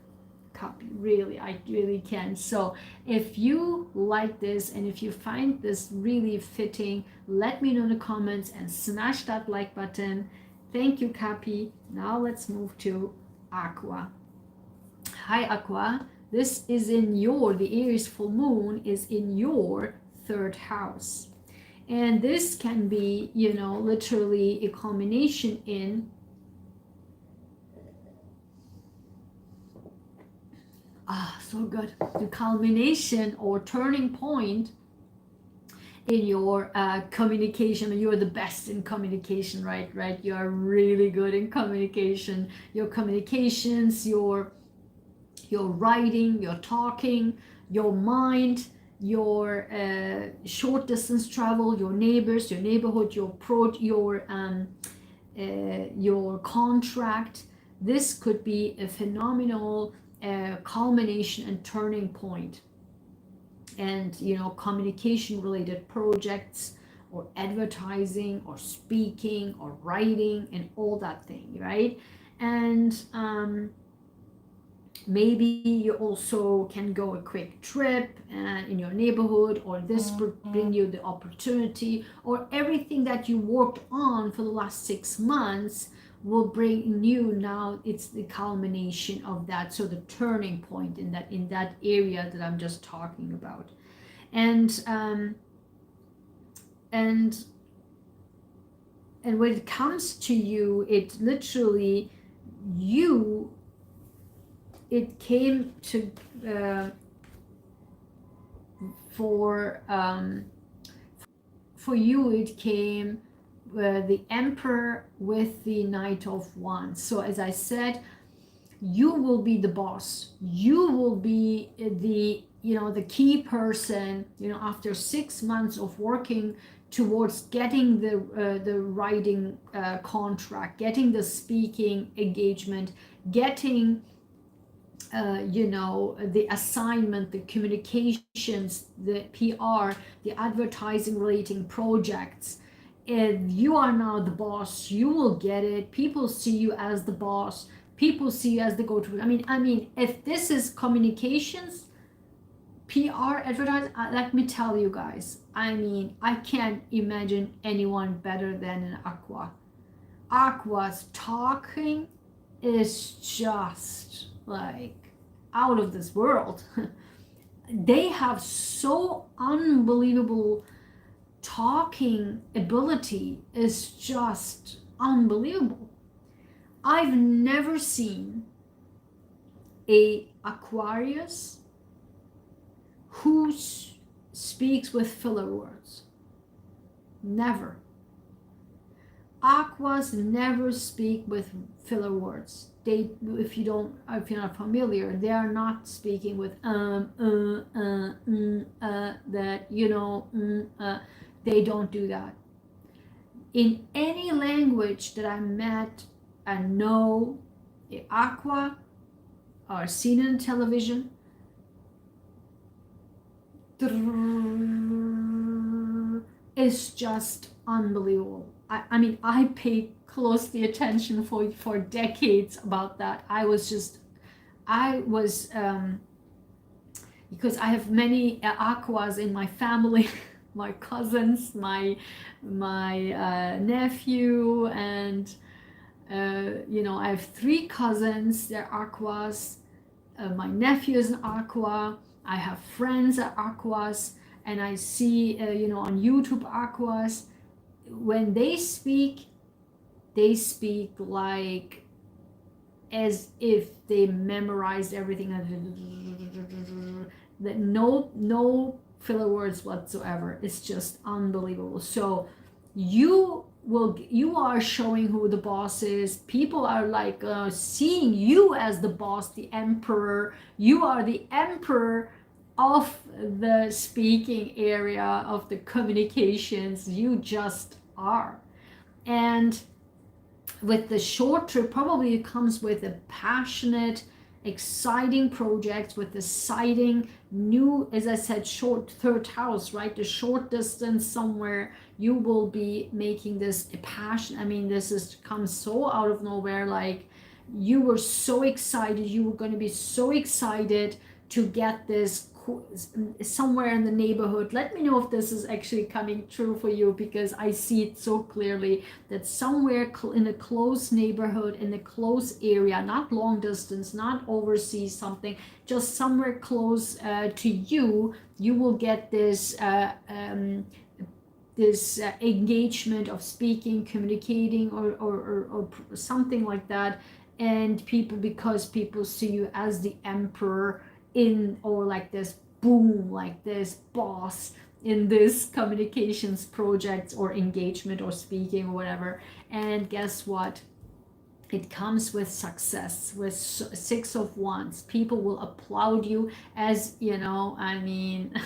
Copy, really, I really can. So if you like this and if you find this really fitting, let me know in the comments and smash that like button. Thank you, Cappy. Now let's move to Aqua. Hi, Aqua. This is in the Aries full moon is in your 3rd house. And this can be, literally a culmination in so good. The culmination or turning point in your communication. You're the best in communication, right? You are really good in communication. Your communications, your writing, your talking, your mind, your short distance travel, your neighbors, your neighborhood, your contract. This could be a phenomenal culmination and turning point. And communication related projects, or advertising, or speaking, or writing, and all that thing, right? And maybe you also can go a quick trip in your neighborhood, or this bring you the opportunity, or everything that you worked on for the last 6 months will bring you, now it's the culmination of that. So the turning point in that area that I'm just talking about. And when it comes to you, it literally, it came to for you, it came the Emperor with the Knight of Wands. So as I said, you will be the boss. You will be the key person, after 6 months of working towards getting the writing contract, getting the speaking engagement, getting the assignment, the communications, the PR, the advertising relating projects. And you are now the boss. You will get it. People see you as the boss. People see you as the go-to. I mean, if this is communications, PR, advertising, let me tell you guys, I can't imagine anyone better than an Aqua. Aqua's talking is just like out of this world. They have so unbelievable talking ability, is just unbelievable. I've never seen a Aquarius who speaks with filler words. Never. Aquas never speak with filler words. They, if you're not familiar, they are not speaking with that, they don't do that. In any language that I met and know, the Aqua are seen on television, is just unbelievable. I mean, I paid closely attention for decades about that. I was because I have many aquas in my family, my cousins, my nephew, and you know, I have 3 cousins. They're aquas. My nephew is an aqua. I have friends that are aquas, and I see you know, on YouTube aquas. When they speak like as if they memorized everything. That no filler words whatsoever. It's just unbelievable. So you are showing who the boss is. People are like seeing you as the boss, the emperor. You are the emperor of the speaking area, of the communications. You just are. And with the short trip, probably it comes with a passionate, exciting project, with exciting new, as I said, short 3rd house, right? The short distance somewhere. You will be making this a passion. I mean, this is comes so out of nowhere. Like, you were so excited. You were going to be so excited to get this somewhere in the neighborhood. Let me know if this is actually coming true for you, because I see it so clearly that somewhere in a close neighborhood, in a close area, not long distance, not overseas something, just somewhere close to you, you will get this engagement of speaking, communicating, or something like that. And because people see you as the emperor or like this boom, like this boss in this communications project or engagement or speaking or whatever. And guess what? It comes with success, with 6 of Wands. People will applaud you, as you know. I mean,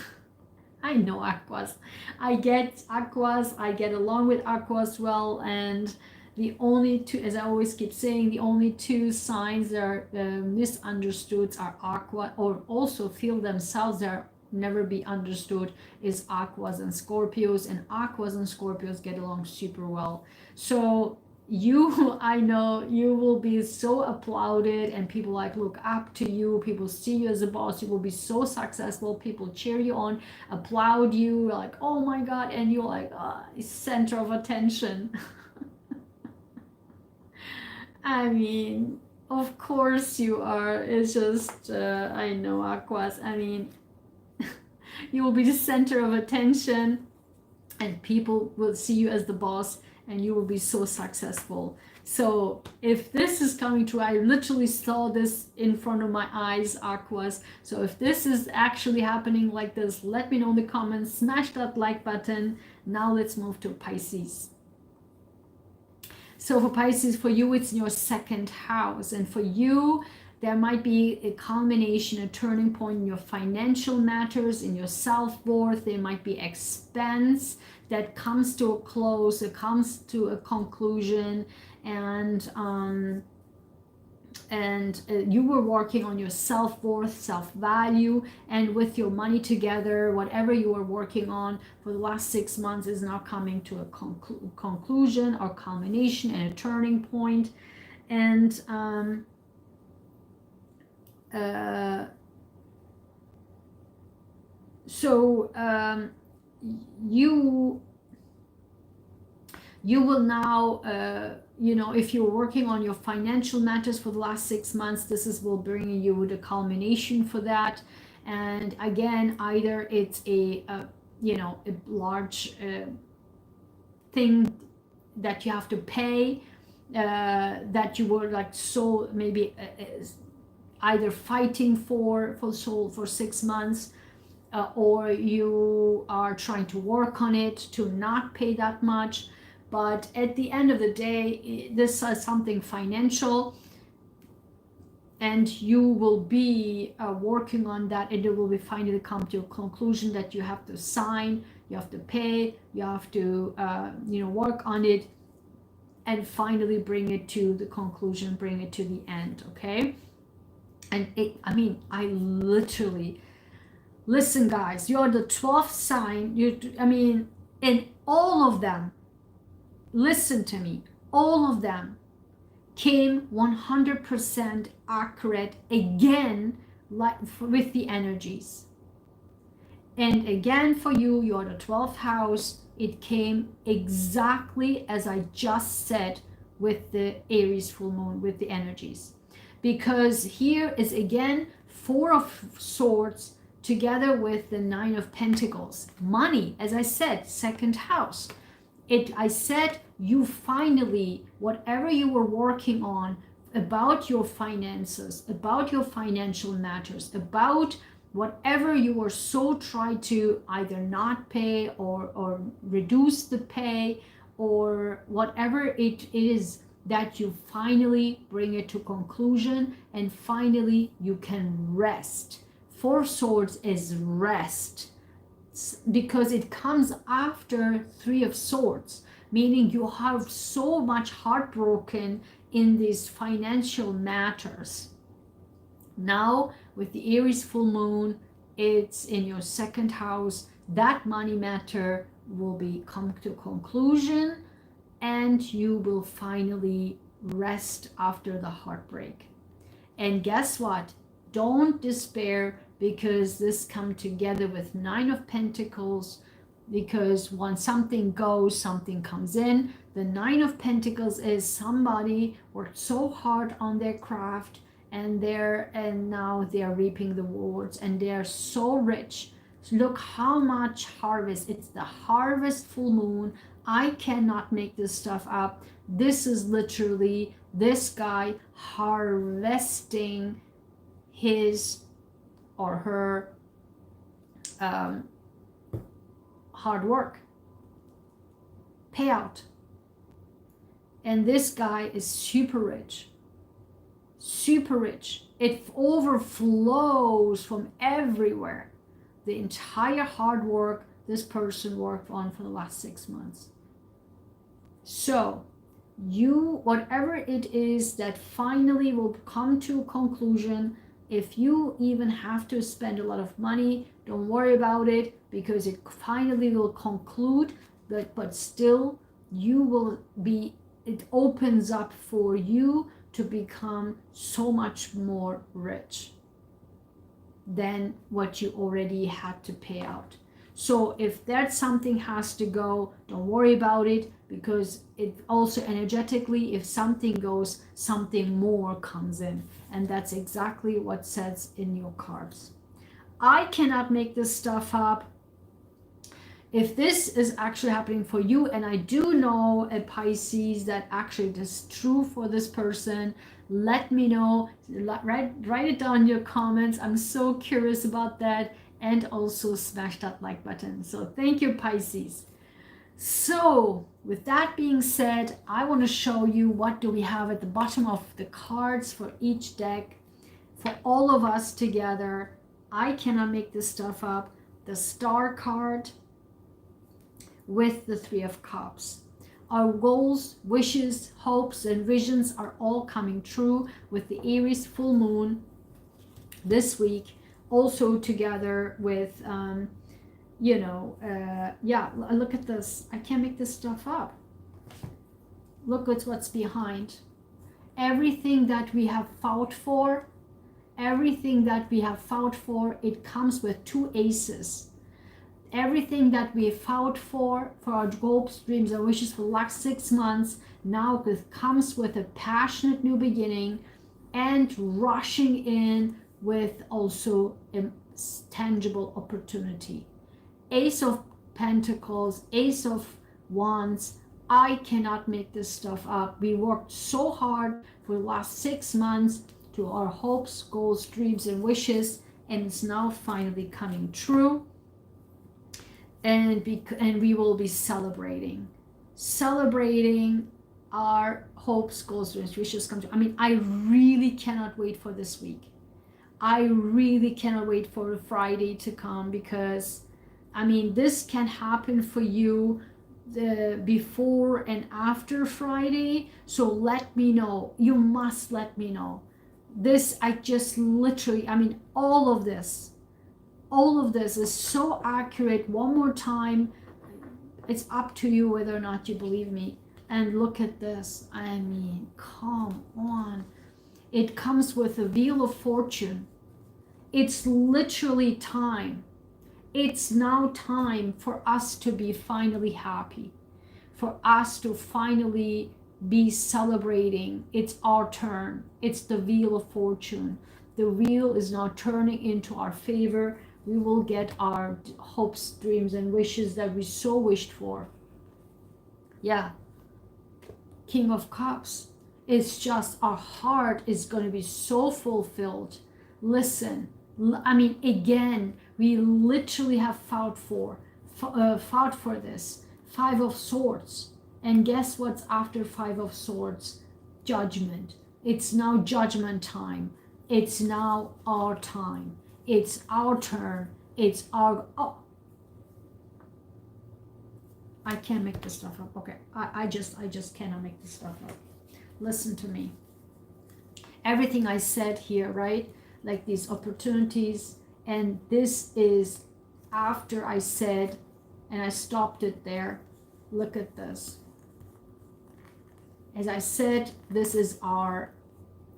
I know aquas. I get aquas. I get along with aquas well. And the only 2, as I always keep saying, the only 2 signs that are misunderstood are aqua, or also feel themselves they're never be understood, is aquas and Scorpios. And aquas and Scorpios get along super well. So you, I know you will be so applauded, and people like look up to you. People see you as a boss. You will be so successful. People cheer you on, applaud you, like, oh my God, and you're like center of attention. I mean, of course you are. It's just, I know, aquas. I mean, you will be the center of attention, and people will see you as the boss, and you will be so successful. So if this is coming true, I literally saw this in front of my eyes, aquas. So if this is actually happening like this, let me know in the comments. Smash that like button. Now let's move to Pisces. So for Pisces, for you, it's in your 2nd house. And for you, there might be a culmination, a turning point in your financial matters, in your self-worth. There might be expense that comes to a close, it comes to a conclusion. And you were working on your self-worth, self-value, and with your money together, whatever you were working on for the last 6 months is now coming to a conclusion or culmination and a turning point. And you will now you know, if you're working on your financial matters for the last 6 months, this will bring you the culmination for that. And again, either it's a you know, a large thing that you have to pay, that you were like so maybe either fighting for 6 months, or you are trying to work on it to not pay that much. But at the end of the day, this is something financial, and you will be working on that, and it will be finally come to a conclusion that you have to sign, you have to pay, you have to you know, work on it, and finally bring it to the conclusion, bring it to the end. Okay. And I mean, I literally, listen guys, you're the 12th sign. I mean, And all of them, listen to me, all of them came 100% accurate again, like with the energies. And again, for you, you're the 12th house. It came exactly as I just said with the Aries full moon, with the energies. Because here is again 4 of Swords together with the 9 of Pentacles. Money, as I said, 2nd house. I said you finally, whatever you were working on about your finances, about your financial matters, about whatever you were so trying to either not pay or reduce the pay, or whatever it is, that you finally bring it to conclusion and finally you can rest. 4 Swords is rest, because it comes after 3 of Swords, meaning you have so much heartbroken in these financial matters. Now with the Aries full moon, it's in your 2nd house. That money matter will be come to conclusion, and you will finally rest after the heartbreak. And guess what? Don't despair, because this come together with 9 of Pentacles, because when something goes, something comes in. The 9 of Pentacles is somebody worked so hard on their craft, and now they're reaping the rewards, and they're so rich. Look how much harvest. It's the harvest full moon. I cannot make this stuff up. This is literally this guy harvesting his or her hard work payout. And this guy is super rich. Super rich. It overflows from everywhere. The entire hard work this person worked on for the last 6 months. So you, whatever it is that finally will come to a conclusion, if you even have to spend a lot of money, don't worry about it, because it finally will conclude. But still, you will be, it opens up for you to become so much more rich than what you already had to pay out. So if that something has to go, don't worry about it, because it also energetically, if something goes, something more comes in. And that's exactly what says in your cards. I cannot make this stuff up. If this is actually happening for you, and I do know a Pisces that actually it is true for this person, let me know. Write it down in your comments. I'm so curious about that. And also smash that like button. So thank you, Pisces. So with that being said, I want to show you what do we have at the bottom of the cards for each deck. For all of us together, I cannot make this stuff up. The Star card with the 3 of Cups. Our goals, wishes, hopes, and visions are all coming true with the Aries full moon this week. Also together with, yeah, look at this. I can't make this stuff up. Look at what's behind. Everything that we have fought for, it comes with 2 aces. Everything that we fought for our hopes, dreams, and wishes for the last 6 months, now it comes with a passionate new beginning and rushing in with also a tangible opportunity. Ace of Pentacles, Ace of Wands. I cannot make this stuff up. We worked so hard for the last 6 months to our hopes, goals, dreams, and wishes, and it's now finally coming true. And we will be celebrating our hopes, goals, dreams, wishes come true. I mean, I really cannot wait for this week. I really cannot wait for Friday to come, because I mean, this can happen for you the before and after Friday. So let me know. You must let me know. This, I just literally, I mean, all of this is so accurate. One more time, It's up to you whether or not you believe me. And look at this. I mean, come on. It comes with a wheel of fortune. It's literally time. It's now time for us to be finally happy, for us to finally be celebrating. It's our turn. It's the wheel of fortune. The wheel is now turning into our favor. We will get our hopes, dreams, and wishes that we so wished for. Yeah. King of Cups. It's just our heart is going to be so fulfilled. Listen, I mean, again, we literally have fought for this. 5 of Swords. And guess what's after 5 of Swords? Judgment. It's now judgment time. It's now our time. It's our turn. It's our... Oh, I can't make this stuff up. Okay, I just cannot make this stuff up. Listen to me. Everything I said here, right? Like these opportunities, and this is after I said, and I stopped it there. Look at this. As I said, this is our,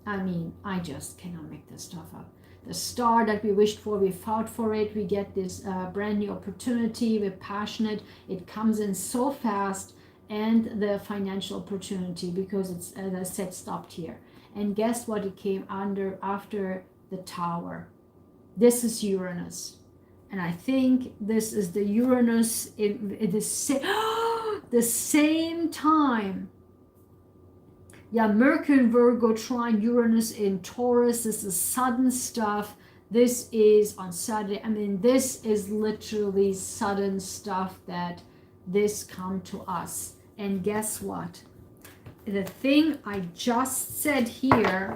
I mean, I just cannot make this stuff up. The star that we wished for, we fought for it. We get this brand new opportunity. We're passionate. It comes in so fast. And the financial opportunity, because it's, as I said, stopped here. And guess what it came after the Tower? This is Uranus. And I think this is the Uranus in the same time. Yeah, Mercury in Virgo trine Uranus in Taurus. This is sudden stuff. This is on Saturday. I mean, this is literally sudden stuff that this come to us. And guess what? The thing I just said here,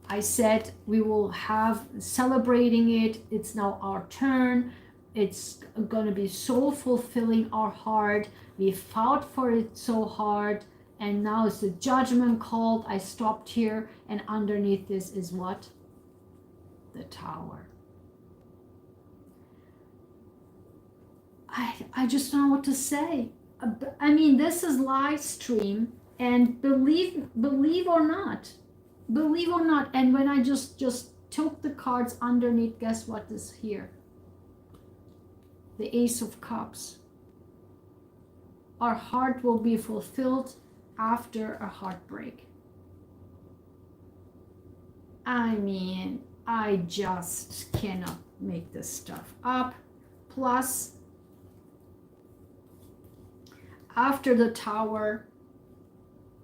I said we will have celebrating it. It's now our turn. It's going to be so fulfilling our heart. We fought for it so hard. And now it's the judgment called. I stopped here. And underneath this is what? The Tower. I just don't know what to say. I mean, this is live stream, and believe or not, and when I just took the cards underneath, guess what is here? The Ace of Cups. Our heart will be fulfilled after a heartbreak. I mean, I just cannot make this stuff up. Plus, after the Tower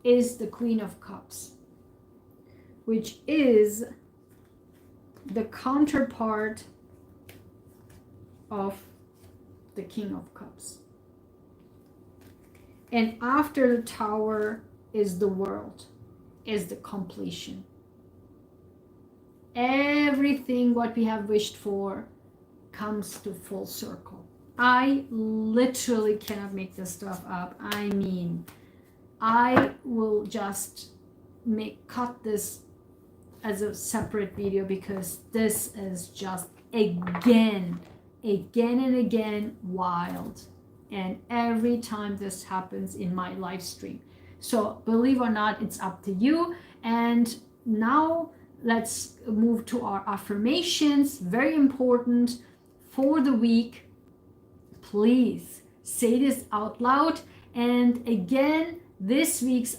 is the Queen of Cups, which is the counterpart of the King of Cups. And after the Tower is the World, is the completion. Everything what we have wished for comes to full circle. I literally cannot make this stuff up. I mean, I will just cut this as a separate video, because this is just again and again wild. And every time this happens in my live stream. So believe or not, it's up to you. And now let's move to our affirmations. Very important for the week. Please say this out loud. And again, this week's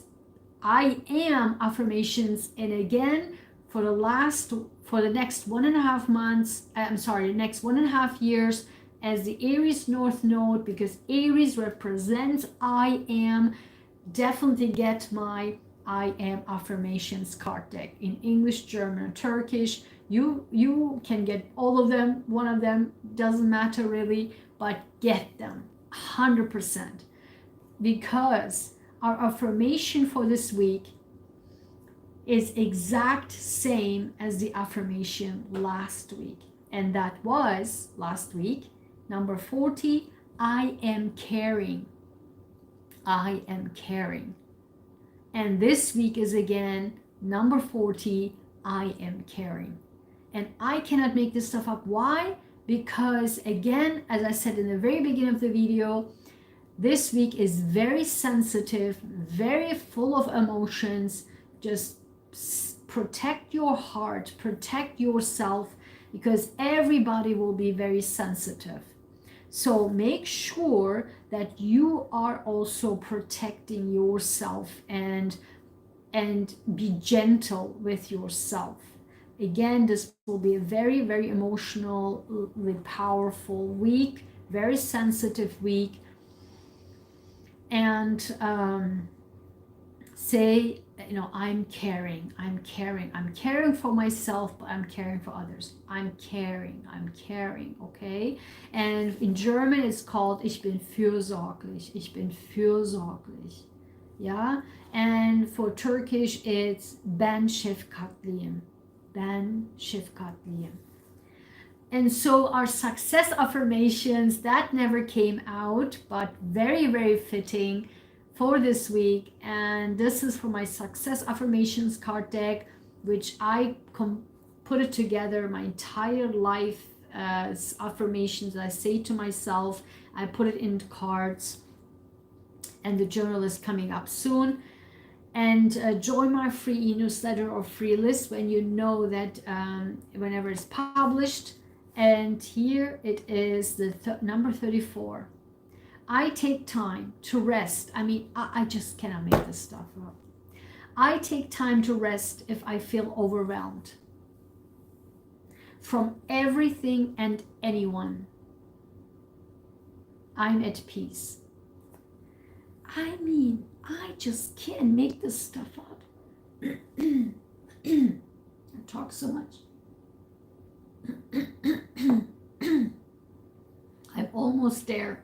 I am affirmations, and again for the next 1.5 months, next 1.5 years, as the Aries North Node, because Aries represents I am. Definitely get my I am affirmations card deck in English, German, and Turkish. You can get all of them. One of them doesn't matter really, but get them 100%, because our affirmation for this week is exact same as the affirmation last week, and that was last week number 40. I am caring. I am caring. And this week is again number 40. I am caring. And I cannot make this stuff up. Why? Because again, as I said in the very beginning of the video, This week is very sensitive, very full of emotions. Just protect your heart, protect yourself, because everybody will be very sensitive. So make sure that you are also protecting yourself and be gentle with yourself. Again, this will be a very, very emotionally powerful week, very sensitive week. And say, you know, I'm caring for myself, but I'm caring for others. I'm caring, okay? And in German it's called Ich bin fürsorglich. Yeah? And for Turkish it's Ben şefkatliyim. And so our success affirmations, that never came out, but very, very fitting for this week. And this is for my success affirmations card deck, which I put it together, my entire life affirmations I say to myself. I put it into cards, and the journal is coming up soon. And join my free e-newsletter or free list when you know that whenever it's published. And here it is, the number 34. I take time to rest. I mean, I just cannot make this stuff up. I take time to rest if I feel overwhelmed from everything and anyone. I'm at peace. I mean, I just can't make this stuff up. I talk so much. I'm almost there.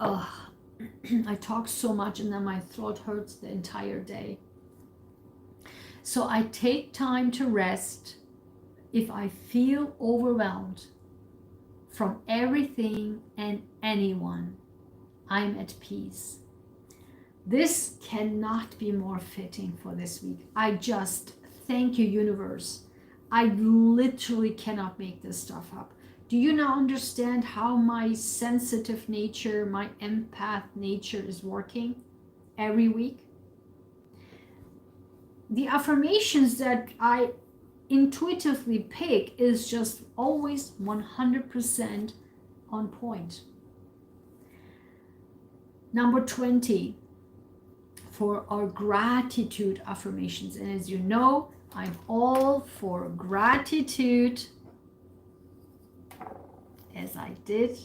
Oh, I talk so much and then my throat hurts the entire day. So I take time to rest if I feel overwhelmed from everything and anyone. I'm at peace. This cannot be more fitting for this week. I just thank you, universe. I literally cannot make this stuff up. Do you now understand how my sensitive nature, my empath nature is working every week? The affirmations that I intuitively pick is just always 100% on point. Number 20, for our gratitude affirmations. And as you know, I'm all for gratitude, as I did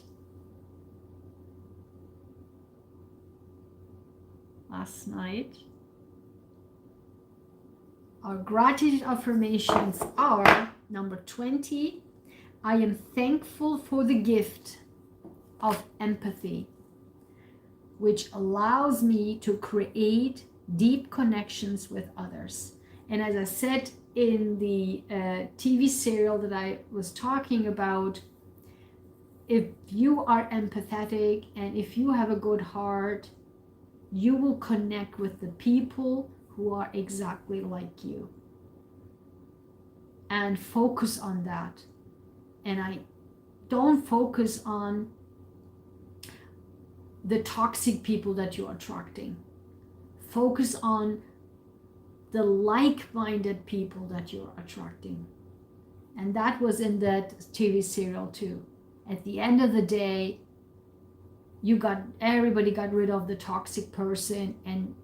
last night. Our gratitude affirmations are number 20. I am thankful for the gift of empathy, which allows me to create deep connections with others. And as I said in the TV serial that I was talking about, if you are empathetic and if you have a good heart, you will connect with the people who are exactly like you. And focus on that. And I don't focus on the toxic people that you're attracting. Focus on the like-minded people that you're attracting. And that was in that TV serial too. At the end of the day, everybody got rid of the toxic person and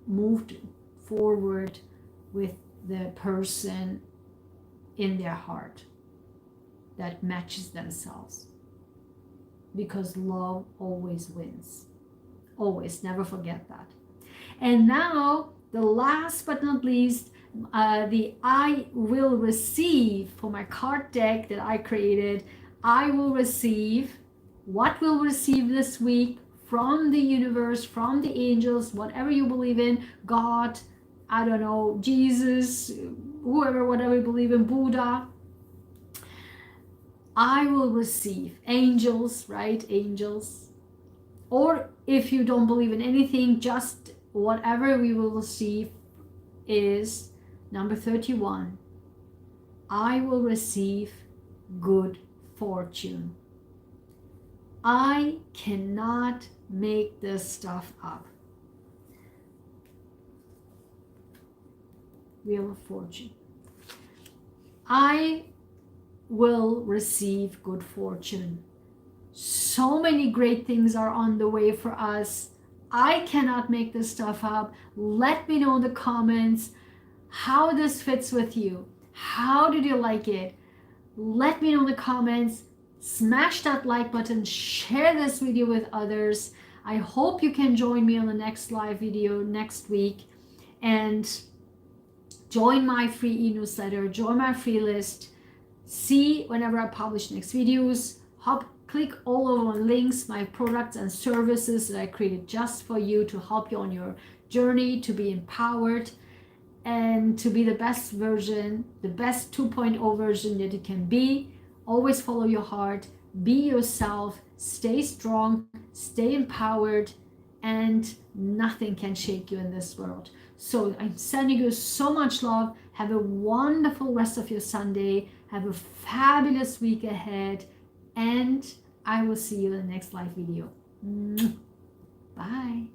moved forward with the person in their heart that matches themselves. Because love always wins. Always, never forget that. And now, the last but not least, the I will receive for my card deck that I created. I will receive, what will receive this week from the universe, from the angels, whatever you believe in, God, I don't know, Jesus, whoever, whatever you believe in, Buddha. I will receive angels, right? Angels. Or if you don't believe in anything, just whatever we will receive is number 31. I will receive good fortune. I cannot make this stuff up. Wheel of Fortune. I will receive good fortune. So many great things are on the way for us. I cannot make this stuff up. Let me know in the comments how this fits with you. How did you like it? Let me know in the comments. Smash that like button. Share this video with others. I hope you can join me on the next live video next week. And join my free e-newsletter. Join my free list. See whenever I publish next videos. Click all over my links, my products and services that I created just for you to help you on your journey to be empowered and to be the best version, the best 2.0 version that you can be. Always follow your heart, be yourself, stay strong, stay empowered, and nothing can shake you in this world. So I'm sending you so much love. Have a wonderful rest of your Sunday. Have a fabulous week ahead. And I will see you in the next live video. Bye.